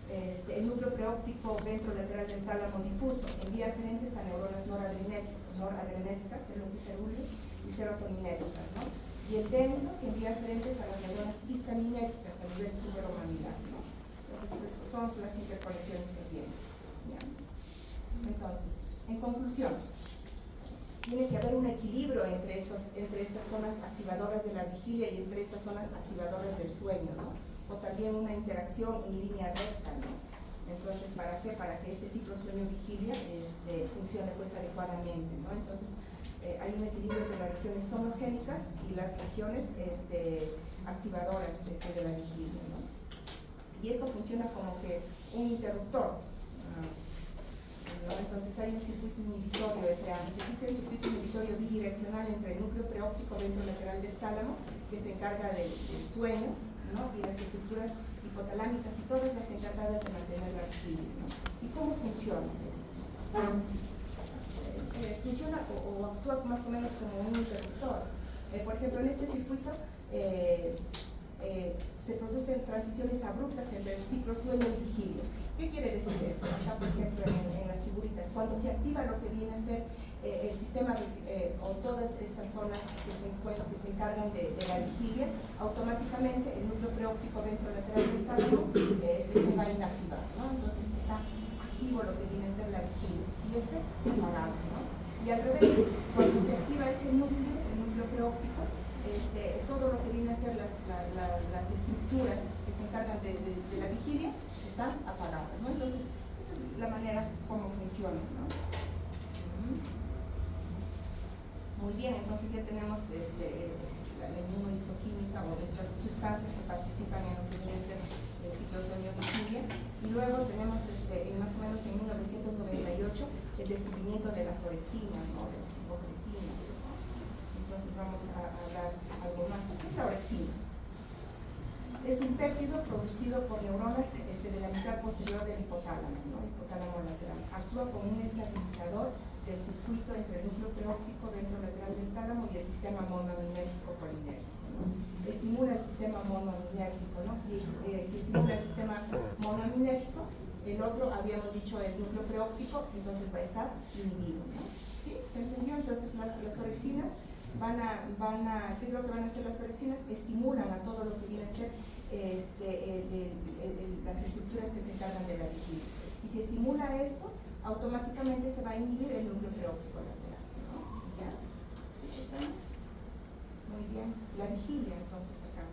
S1: el núcleo preóptico ventrolateral del tálamo difuso envía aferentes a neuronas noradrenérgicas, el núcleo cerúleos y serotoninérgicas, ¿no? Y el denso que envía aferentes a las neuronas histaminérgicas a nivel tuberomamilar, ¿no? Entonces, pues, son las interconexiones que tienen, ¿ya? Entonces, en conclusión, tiene que haber un equilibrio entre estas zonas activadoras de la vigilia y entre estas zonas activadoras del sueño, ¿no? O también una interacción en línea recta, ¿no? Entonces, ¿para qué? Para que este ciclo sueño-vigilia funcione pues adecuadamente, ¿no? Entonces, hay un equilibrio entre las regiones somnogénicas y las regiones activadoras de la vigilia, ¿no? Y esto funciona como que un interruptor, ¿no? Entonces hay un circuito inhibitorio entre ambos. Existe un circuito inhibitorio bidireccional entre el núcleo preóptico ventrolateral del tálamo, que se encarga del sueño, ¿no? Y las estructuras hipotalámicas y todas las encargadas de mantener la vigilia, ¿no? ¿Y cómo funciona esto? Funciona o actúa más o menos como un interruptor. Por ejemplo, en este circuito se producen transiciones abruptas entre el ciclo sueño y vigilia. ¿Qué quiere decir esto? Acá, por ejemplo, en las figuritas, cuando se activa lo que viene a ser el sistema o todas estas zonas que se encargan de la vigilia, automáticamente el núcleo preóptico ventrolateral del tálamo se va a inactivar, ¿no? Entonces está activo lo que viene a ser la vigilia y apagado, ¿no? Y al revés, cuando se activa el núcleo preóptico, todo lo que viene a ser las estructuras que se encargan de la vigilia están apagadas, ¿no? Entonces, esa es la manera como funciona, ¿no? Muy bien, entonces ya tenemos la inmunohistoquímica o estas sustancias que participan en lo que viene a ser el ciclo sueño-vigilia. Y luego tenemos más o menos en 1998 el descubrimiento de las orexinas, ¿no? De las hipocritinas, ¿no? Entonces vamos a hablar algo más. ¿Qué es la orexina? Es un péptido producido por neuronas de la mitad posterior del hipotálamo, ¿no? Hipotálamo lateral. Actúa como un estabilizador del circuito entre el núcleo preóptico ventrolateral del tálamo y el sistema monoaminérgico colinérgico, ¿no? Estimula el sistema monoaminérgico, ¿no? Y si estimula el sistema monoaminérgico, el otro, habíamos dicho, el núcleo preóptico, entonces va a estar inhibido, ¿no? ¿Sí? ¿Se entendió? Entonces Entonces las orexinas ¿qué es lo que van a hacer las orexinas? Estimulan a todo lo que viene a ser las estructuras que se encargan de la vigilia. Y si estimula esto, automáticamente se va a inhibir el núcleo preóptico lateral, ¿no? ¿Ya? ¿Sí que está? Muy bien. La vigilia, entonces, acá,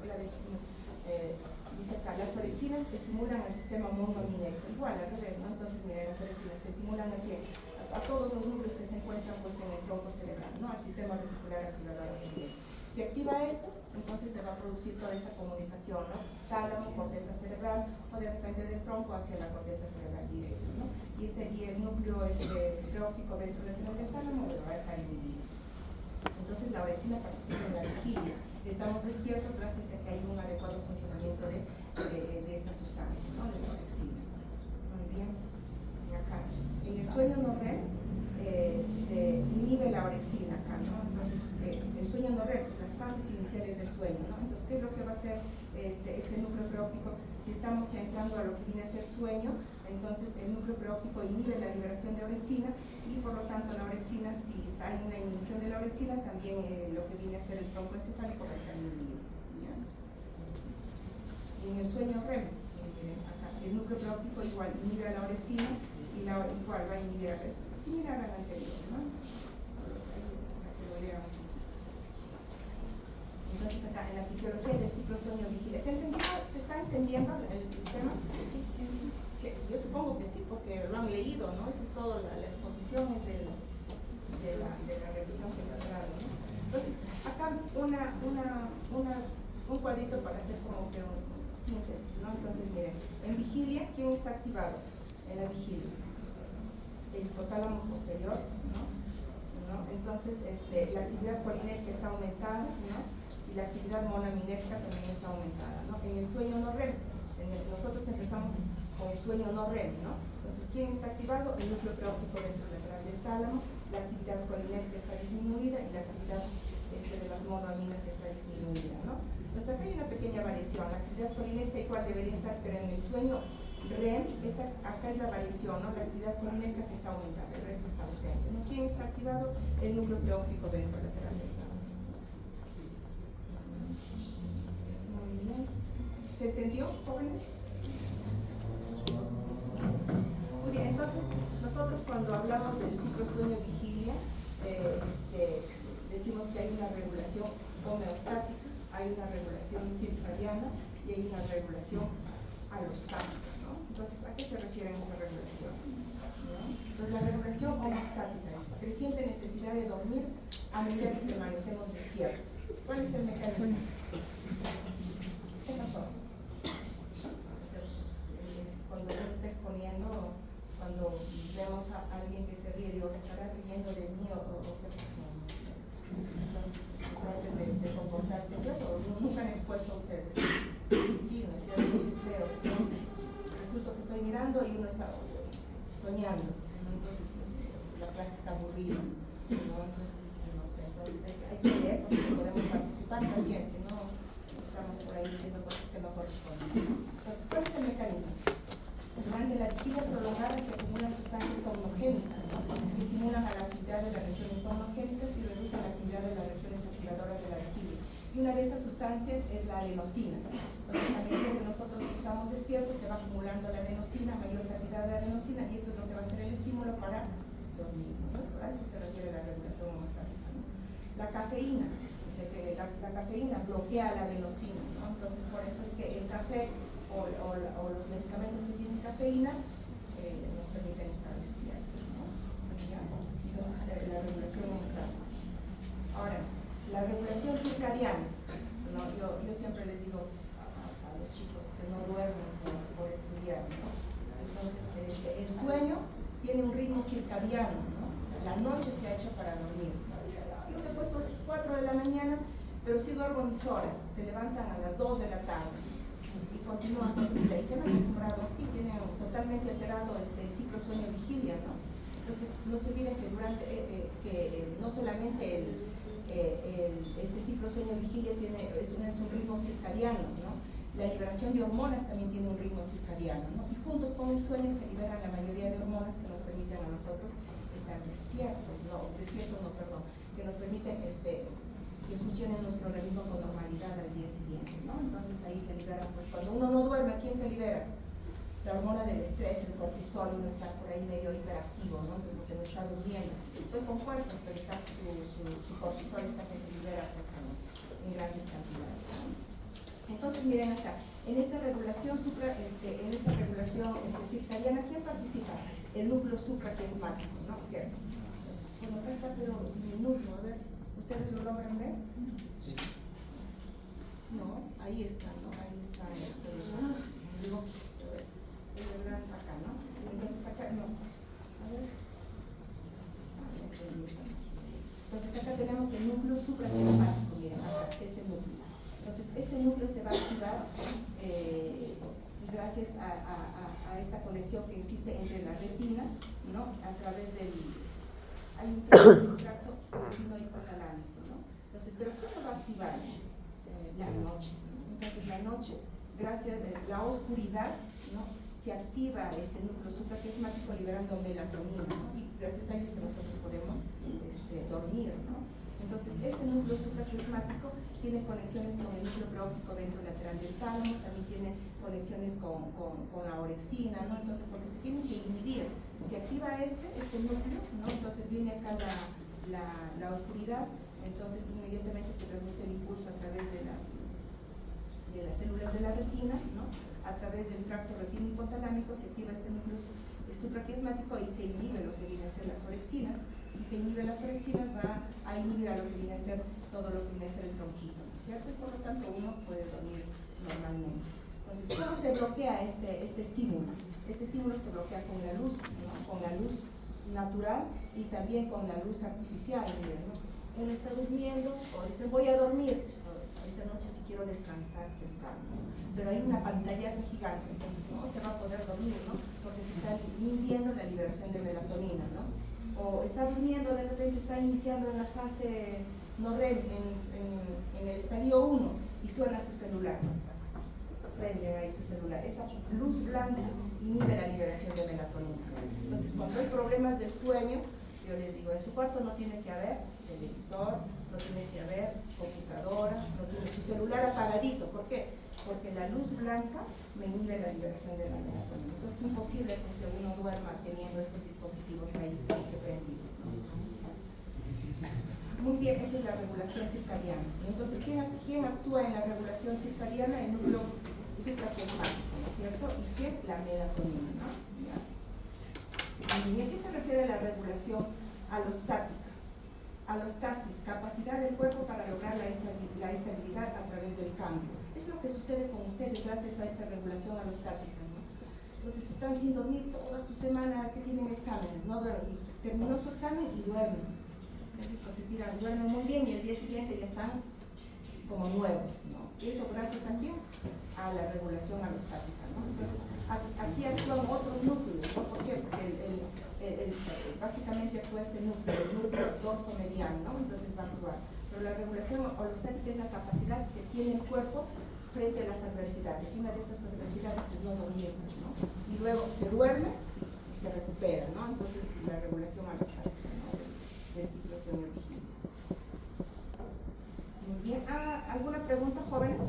S1: dice acá, las orexinas estimulan al sistema monoaminético, igual al revés, ¿no? Entonces, miren, las orexinas estimulan a todos los núcleos que se encuentran pues, en el tronco cerebral, ¿no? Al sistema reticular activador ascendente. Si activa esto, entonces se va a producir toda esa comunicación, ¿no? Tálamo, corteza cerebral, o de repente del tronco hacia la corteza cerebral directa, ¿no? Y el núcleo preóptico ventrolateral del tálamo va a estar inhibido. Entonces la orexina participa en la vigilia. Estamos despiertos gracias a que hay un adecuado funcionamiento de esta sustancia, ¿no? De la orexina. Muy bien. Acá. En el sueño no REM inhibe la orexina acá, ¿no? Entonces, el sueño no REM, pues las fases iniciales del sueño, ¿no? Entonces, ¿qué es lo que va a hacer este núcleo preóptico? Si estamos ya entrando a lo que viene a ser sueño, entonces el núcleo preóptico inhibe la liberación de orexina y por lo tanto la orexina, si hay una inhibición de la orexina, también lo que viene a ser el tronco encefálico va a estar inhibido, ¿ya? Y en el sueño REM, acá, el núcleo preóptico igual inhibe a la orexina y igual va a inhibir similar al anterior, ¿no? Para que lo veamos. Entonces acá en la fisiología del ciclo sueño-vigilia, ¿se está entendiendo el tema? Sí, yo supongo que sí, porque lo han leído, ¿no? Esa es toda la exposición es de la revisión que les he dado, ¿no? Entonces, acá un cuadrito para hacer como que un síntesis, ¿no? Entonces, miren, en vigilia, ¿quién está activado? En la vigilia. El hipotálamo posterior, ¿no? Entonces, la actividad colinérgica está aumentada, ¿no? Y la actividad monoaminética también está aumentada, ¿no? En el sueño no REM, nosotros empezamos con el sueño no REM, ¿no? Entonces, ¿quién está activado? El núcleo preóptico ventrolateral del tálamo, la actividad colinérgica está disminuida y la actividad de las monoaminas está disminuida, ¿no? Entonces, acá hay una pequeña variación, la actividad colinérgica igual debería estar, pero en el sueño REM, acá es la variación, ¿no? La actividad colinérgica que está aumentada, el resto está ausente, ¿no? ¿Quién está activado? El núcleo preóptico ventrolateral del tálamo. Muy bien. ¿Se entendió, jóvenes? Muy bien, entonces, nosotros cuando hablamos del ciclo sueño-vigilia, decimos que hay una regulación homeostática, hay una regulación circadiana y hay una regulación alostática. Entonces, ¿a qué se refiere esa regulación? ¿No? Entonces, la regulación homostática es creciente necesidad de dormir a medida que permanecemos despiertos. ¿Cuál es el mecanismo? ¿Qué pasó? Cuando uno está exponiendo, cuando vemos a alguien que se ríe, digo, ¿se estará riendo de mí o qué pasó? Entonces, traten de comportarse. ¿O nunca han expuesto a ustedes? Sí, ¿no es cierto? Y es feo, ¿no? Resulta que estoy mirando y uno está soñando, ¿no? Entonces, la clase está aburrida, ¿no? Entonces, no sé, entonces hay que ver, pues, que podemos participar también, si no estamos por ahí diciendo cosas que no corresponden. Entonces, ¿cuál es el mecanismo? Durante la vigilia prolongada se acumulan sustancias somnogénicas, ¿no? Que estimulan a la actividad de las regiones somnogénicas y reducen la actividad de las regiones activadoras de la vigilia. Y una de esas sustancias es la adenosina. Entonces, a medida que nosotros estamos despiertos, se va acumulando la adenosina, mayor cantidad de adenosina, y esto es lo que va a ser el estímulo para dormir, ¿no? A eso se refiere la regulación homostática, ¿no? La cafeína, dice que la cafeína bloquea la adenosina, ¿no? Entonces, por eso es que el café o los medicamentos que tienen cafeína nos permiten estar despiertos, ¿no? Entonces, la regulación homostática. Ahora, la regulación circadiana, ¿no? Yo siempre les digo a los chicos que no duermen por estudiar, ¿no? Entonces, el sueño tiene un ritmo circadiano, ¿no? O sea, la noche se ha hecho para dormir, ¿no? Dice, yo me he puesto a las 4 de la mañana, pero sí duermo mis horas, se levantan a las 2 de la tarde y continúan con su vida y se han acostumbrado así, tienen totalmente alterado el ciclo sueño-vigilia, ¿no? Entonces, no se olviden que no solamente este ciclo sueño-vigilia es un ritmo circadiano, ¿no? La liberación de hormonas también tiene un ritmo circadiano, ¿no? Y juntos con el sueño se liberan la mayoría de hormonas que nos permiten a nosotros estar despiertos, que nuestro organismo con normalidad al día siguiente, ¿no? Entonces ahí se libera, pues cuando uno no duerme, ¿quién se libera? La hormona del estrés, el cortisol, uno está por ahí medio hiperactivo, ¿no? Entonces porque no está durmiendo. Estoy con fuerzas, pero está su cortisol está que se libera pues, en grandes cantidades, ¿no? Entonces miren acá, en esta regulación circadiana, ¿quién participa? El núcleo supraquiasmático, ¿no? Bueno, acá está, pero el núcleo, a ver, ¿ustedes lo logran ver?
S3: Sí.
S1: No, ahí está, ¿no? Ahí está el gran acá, ¿no? Entonces acá, no. A ver. Ya entendí. Entonces acá tenemos el núcleo supraquiasmático, miren, acá, este núcleo. Entonces este núcleo se va a activar gracias a esta conexión que existe entre la retina, ¿no? A través del... hay un tracto retino hipotalámico, ¿no? Entonces, ¿pero quién lo va a activar? La noche, ¿no? Entonces la noche, gracias a la oscuridad, ¿no? Se activa este núcleo supraquiasmático liberando melatonina, ¿no? Y gracias a ello es que nosotros podemos dormir, ¿no? Entonces este núcleo supraquiasmático tiene conexiones con el núcleo preóptico ventrolateral del tálamo, también tiene conexiones con la orexina, ¿no? Entonces porque se tienen que inhibir, se activa este núcleo, ¿no? Entonces viene acá la oscuridad, entonces inmediatamente se transmite el impulso a través de las células de la retina, ¿no? A través del tracto retino hipotalámico se activa este núcleo supraquiasmático y se inhibe lo que viene a ser las orexinas. Si se inhibe las orexinas va a inhibir a lo que viene a ser todo lo que viene a ser el tronquito, ¿no es cierto? Y por lo tanto uno puede dormir normalmente. Entonces, ¿cómo se bloquea este estímulo? Este estímulo se bloquea con la luz, ¿no? Con la luz natural y también con la luz artificial, ¿no? Uno está durmiendo o dice voy a dormir, esta noche si quiero descansar temprano, ¿no? Pero hay una pantallaza gigante, entonces no se va a poder dormir, ¿no? Porque se está inhibiendo la liberación de melatonina, ¿no? O está durmiendo, de repente está iniciando en la fase no REM, en el estadio 1 y suena su celular, prenden ahí su celular. Esa luz blanca inhibe la liberación de melatonina. Entonces cuando hay problemas del sueño, yo les digo, en su cuarto no tiene que haber televisor, no tiene que haber computadora, no tiene su celular apagadito. ¿Por qué? Porque la luz blanca me inhibe la liberación de la melatonina. Entonces es imposible pues, que uno duerma teniendo estos dispositivos ahí prendidos. Muy bien, esa es la regulación circadiana. Entonces, ¿quién actúa en la regulación circadiana? El núcleo supraquiasmático, ¿no es cierto? ¿Y quién? La melatonina, ¿no? ¿Ya? ¿Y a qué se refiere la regulación alostática? Alostasis, capacidad del cuerpo para lograr la estabilidad a través del cambio. Es lo que sucede con ustedes gracias a esta regulación alostática, ¿no? Entonces están sin dormir toda su semana que tienen exámenes, ¿no? Y terminó su examen y duermen. Se tiran, duermen muy bien y el día siguiente ya están como nuevos, ¿no? Y eso gracias a quién? A la regulación alostática, ¿no? Entonces aquí actúan otros núcleos, ¿no? ¿Por qué? Porque básicamente actúa este núcleo, el núcleo dorsomediano, ¿no? Entonces va a actuar. Pero la regulación alostática es la capacidad que tiene el cuerpo frente a las adversidades. Y una de esas adversidades es no dormir, ¿no? Y luego se duerme y se recupera, ¿no? Entonces la regulación alostática, ¿no? Del ciclo sueño-vigilia. Muy bien. ¿Alguna pregunta, jóvenes?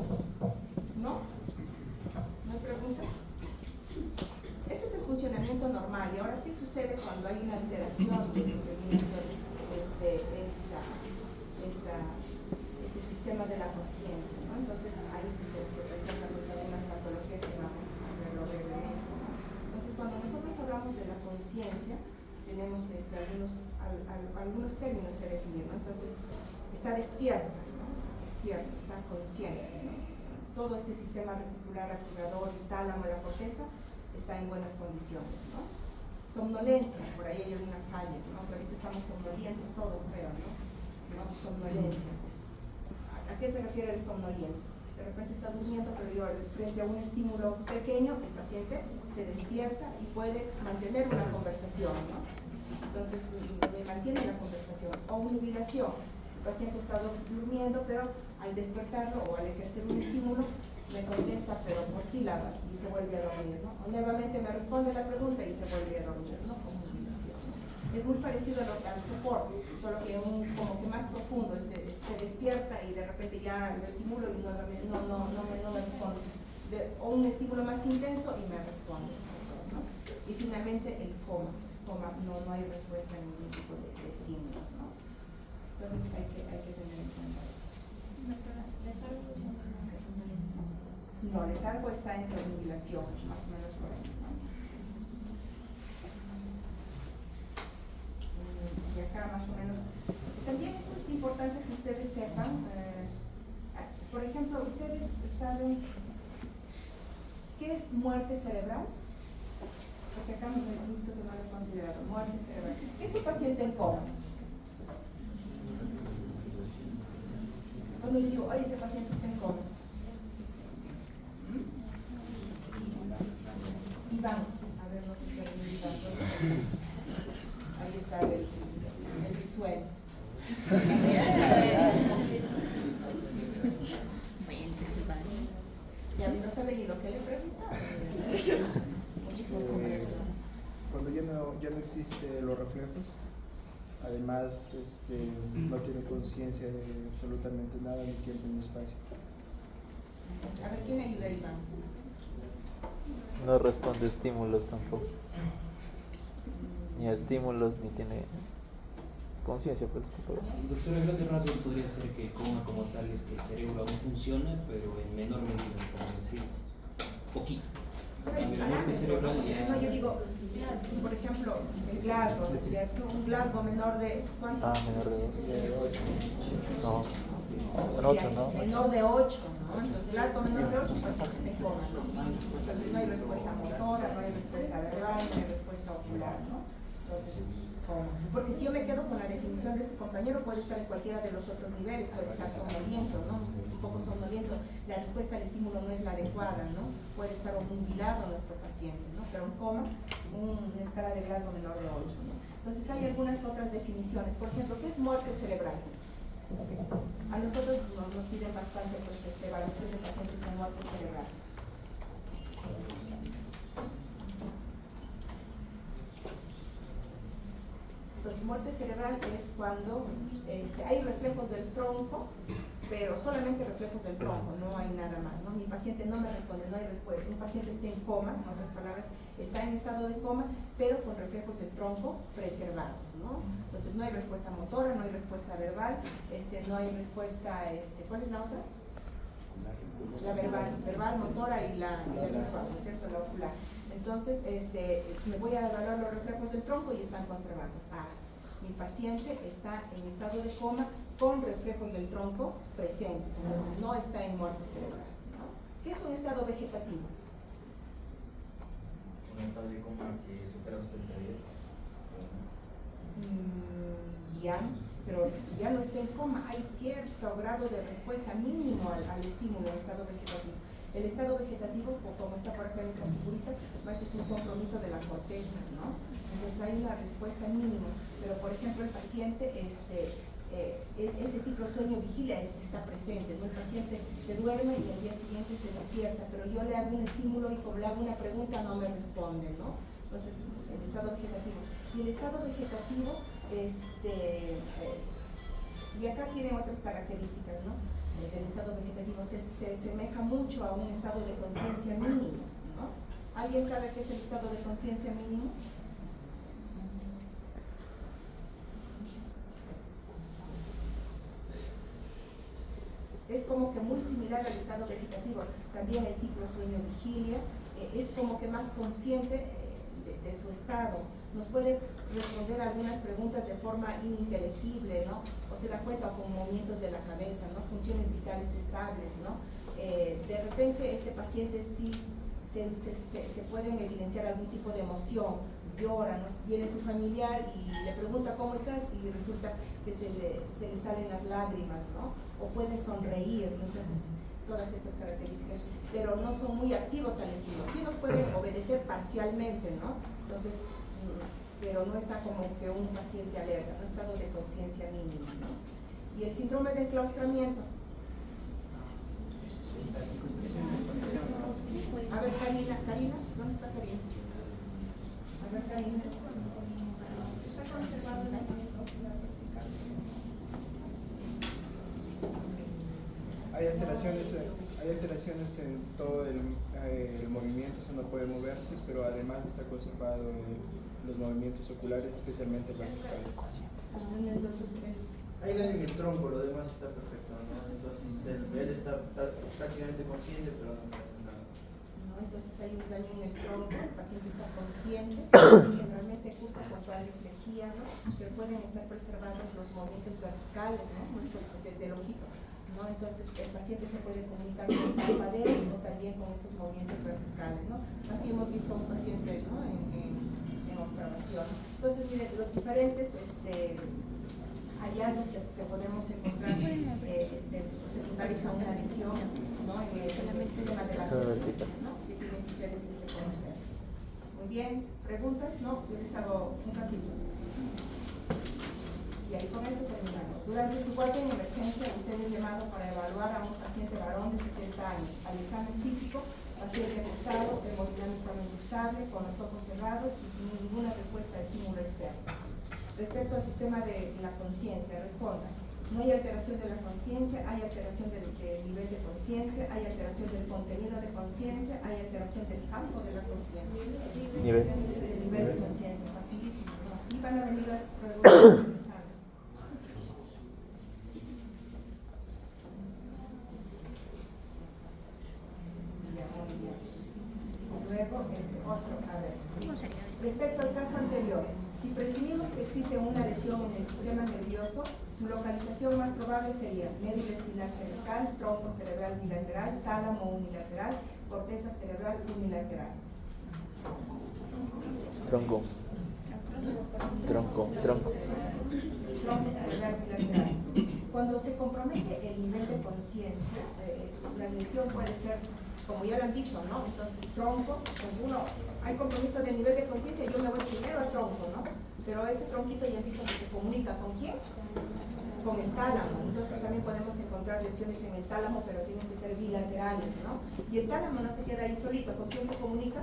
S1: ¿No? ¿No hay preguntas? Ese es el funcionamiento normal. ¿Y ahora qué sucede cuando hay una alteración de lo que viene a ser este sistema de la conciencia, ¿no? Entonces ahí pues, se presentan pues, algunas patologías que vamos a verlo brevemente. Entonces cuando nosotros hablamos de la conciencia, tenemos algunos términos que definir, ¿no? Entonces está despierta, ¿no? Despierta, está consciente, ¿no? Todo ese sistema reticular activador, el tálamo, la corteza está en buenas condiciones, ¿no? Somnolencia, por ahí hay una falla, ¿no? Pero ahorita estamos somnolientos todos, creo, ¿no? Somnolencia, pues. ¿A qué se refiere el somnoliento? De repente está durmiendo, pero frente a un estímulo pequeño, el paciente se despierta y puede mantener una conversación, ¿no? Entonces, mantiene la conversación. O nubilación. El paciente está durmiendo, pero al despertarlo o al ejercer un estímulo, me contesta, pero por sílabas, y se vuelve a dormir, ¿no? O nuevamente me responde la pregunta y se vuelve a dormir, ¿no? Con nubilación, ¿no? Es muy parecido al sopor, solo que como que más profundo, se despierta y de repente ya lo estimulo y nuevamente no me responde. O un estímulo más intenso y me responde, ¿no? Y finalmente el coma, no hay respuesta a ningún tipo de estímulo, ¿no? Entonces hay que tener en cuenta eso.
S2: Doctora, ¿letargo es una comunicación de lento?
S1: No, letargo está entre obnubilación, más o menos por ahí, ¿no? Y acá más o menos. También esto es importante que ustedes sepan. Por ejemplo, ustedes saben qué es muerte cerebral. Porque acá me he visto que no lo he considerado. Muerte cerebral. ¿Qué es un paciente en coma? Cuando yo digo, oye, ese paciente está en coma. Iván, a ver, no sé si hay Iván. Ahí está el visual. Ya no sabe ni lo que le preguntaba. Muchísimas gracias.
S8: Cuando ya no existe los reflejos, además no tiene conciencia de absolutamente nada, ni tiempo ni espacio.
S1: A ver, ¿quién ayuda a Iván?
S6: No responde estímulos tampoco. Ni a estímulos, ni tiene conciencia, pues.
S9: Doctor, a grandes rasgos podría ser que coma como tal es que el cerebro aún funciona, pero en menor medida, como decir, poquito. La muerte cerebral ya...
S1: No, yo digo, si por ejemplo, el Glasgow, ¿no es cierto? Un Glasgow menor de, ¿cuánto?
S6: Menor de 2. No. En 8, ¿no?
S1: Menor de 8, ¿no? Entonces, Glasgow menor de 8, pues está en coma, ¿no? Entonces, no hay respuesta motora, no hay respuesta verbal, no hay respuesta ocular, ¿no? Entonces, coma. Porque si yo me quedo con la definición de su compañero, puede estar en cualquiera de los otros niveles, puede estar somnoliento, ¿no? Un poco somnoliento, la respuesta al estímulo no es la adecuada, ¿no? Puede estar obnubilado nuestro paciente, ¿no? Pero un coma, una escala de Glasgow menor de 8, ¿no? Entonces hay algunas otras definiciones. Por ejemplo, ¿qué es muerte cerebral? A nosotros nos piden bastante pues, evaluación de pacientes con muerte cerebral. Entonces, muerte cerebral es cuando hay reflejos del tronco, pero solamente reflejos del tronco, no hay nada más, ¿no? Mi paciente no me responde, no hay respuesta. Un paciente está en coma, en otras palabras, está en estado de coma, pero con reflejos del tronco preservados, ¿no? Entonces, no hay respuesta motora, no hay respuesta verbal, no hay respuesta, ¿cuál es la otra? La verbal, motora y la visual, ¿no es cierto? La ocular. Entonces, me voy a evaluar los reflejos del tronco y están conservados. Mi paciente está en estado de coma con reflejos del tronco presentes, entonces no está en muerte cerebral, ¿no? ¿Qué es un estado vegetativo?
S10: Un estado de coma que supera los 30 días.
S1: Ya, pero ya no está en coma, hay cierto grado de respuesta mínimo al estímulo en estado vegetativo. El estado vegetativo, como está por acá en esta figurita, más es un compromiso de la corteza, ¿no? Entonces hay una respuesta mínima, pero por ejemplo el paciente, ese ciclo sueño-vigilia está presente, ¿no? El paciente se duerme y al día siguiente se despierta, pero yo le hago un estímulo y como le hago una pregunta no me responde, ¿no? Entonces el estado vegetativo. Y el estado vegetativo, y acá tiene otras características, ¿no? El estado vegetativo se asemeja mucho a un estado de conciencia mínimo, ¿no? ¿Alguien sabe qué es el estado de conciencia mínimo? Es como que muy similar al estado vegetativo, también el ciclo sueño-vigilia, es como que más consciente de su estado. Nos puede responder algunas preguntas de forma ininteligible, ¿no? O se da cuenta con movimientos de la cabeza, ¿no? Funciones vitales estables, ¿no? De repente este paciente sí se pueden evidenciar algún tipo de emoción, llora, ¿no? Viene su familiar y le pregunta ¿cómo estás? Y resulta que se le salen las lágrimas, ¿no? O pueden sonreír, ¿no? Entonces todas estas características, pero no son muy activos al estímulo, sí nos pueden obedecer parcialmente, ¿no? Entonces, pero no está como que un paciente alerta, no estado de conciencia mínima, ¿no? Y el síndrome de enclaustramiento. A ver, Karina, ¿dónde está Karina? A ver, Karina.
S2: conservado el movimiento ocular vertical.
S8: Hay alteraciones en todo el movimiento, eso no puede moverse, pero además está conservado los movimientos oculares, especialmente verticales.
S5: Hay daño en el tronco, lo demás está perfecto, ¿no? Entonces él está prácticamente consciente, pero no pasa nada.
S1: ¿No? Entonces hay un daño en el tronco, el paciente está consciente, generalmente cursa con cuadriplegia, ¿no? Pero pueden estar preservados los movimientos verticales, ¿no? Del ojito, ¿no? Entonces el paciente se puede comunicar con parpadeos o también con estos movimientos verticales, ¿no? Así hemos visto a un paciente, ¿no? en observación. Entonces, miren, los diferentes hallazgos que podemos encontrar secundarios a una lesión, ¿no? en el sistema de la conciencia, ¿no? que tienen que ustedes conocer. Muy bien, ¿preguntas? No, yo les hago un casito. Y ahí con esto terminamos. Durante su guardia en emergencia, usted es llamado para evaluar a un paciente varón de 70 años. Al examen físico, paciente acostado, hemodinámicamente estable, con los ojos cerrados y sin ninguna respuesta a estímulo externo. Respecto al sistema de la conciencia, responda. No hay alteración de la conciencia, hay alteración del nivel de conciencia, hay alteración del contenido de conciencia, hay alteración del campo de la conciencia.
S6: Nivel.
S1: Del nivel de conciencia, facilísimo. ¿No? Así van a venir las preguntas. Luego, otro, a ver. Respecto al caso anterior, si presumimos que existe una lesión en el sistema nervioso, su localización más probable sería médula espinal cervical, tronco cerebral bilateral, tálamo unilateral, corteza cerebral unilateral.
S6: Tronco
S1: Cerebral bilateral. Cuando se compromete el nivel de conciencia, la lesión puede ser, como ya lo han visto, ¿no? Entonces, tronco, pues hay compromiso del nivel de conciencia, yo me voy primero al tronco, ¿no? Pero ese tronquito ya han visto que se comunica ¿con quién? Con el tálamo. Entonces también podemos encontrar lesiones en el tálamo, pero tienen que ser bilaterales, ¿no? Y el tálamo no se queda ahí solito, ¿con quién se comunica?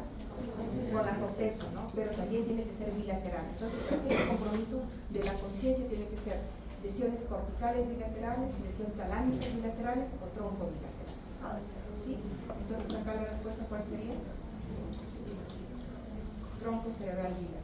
S1: Con la corteza, ¿no? Pero también tiene que ser bilateral. Entonces, el compromiso de la conciencia tiene que ser lesiones corticales bilaterales, lesiones talámicas bilaterales o tronco bilateral. ¿Sí? Entonces, acá la respuesta, ¿cuál sería? Tronco cerebral bilateral.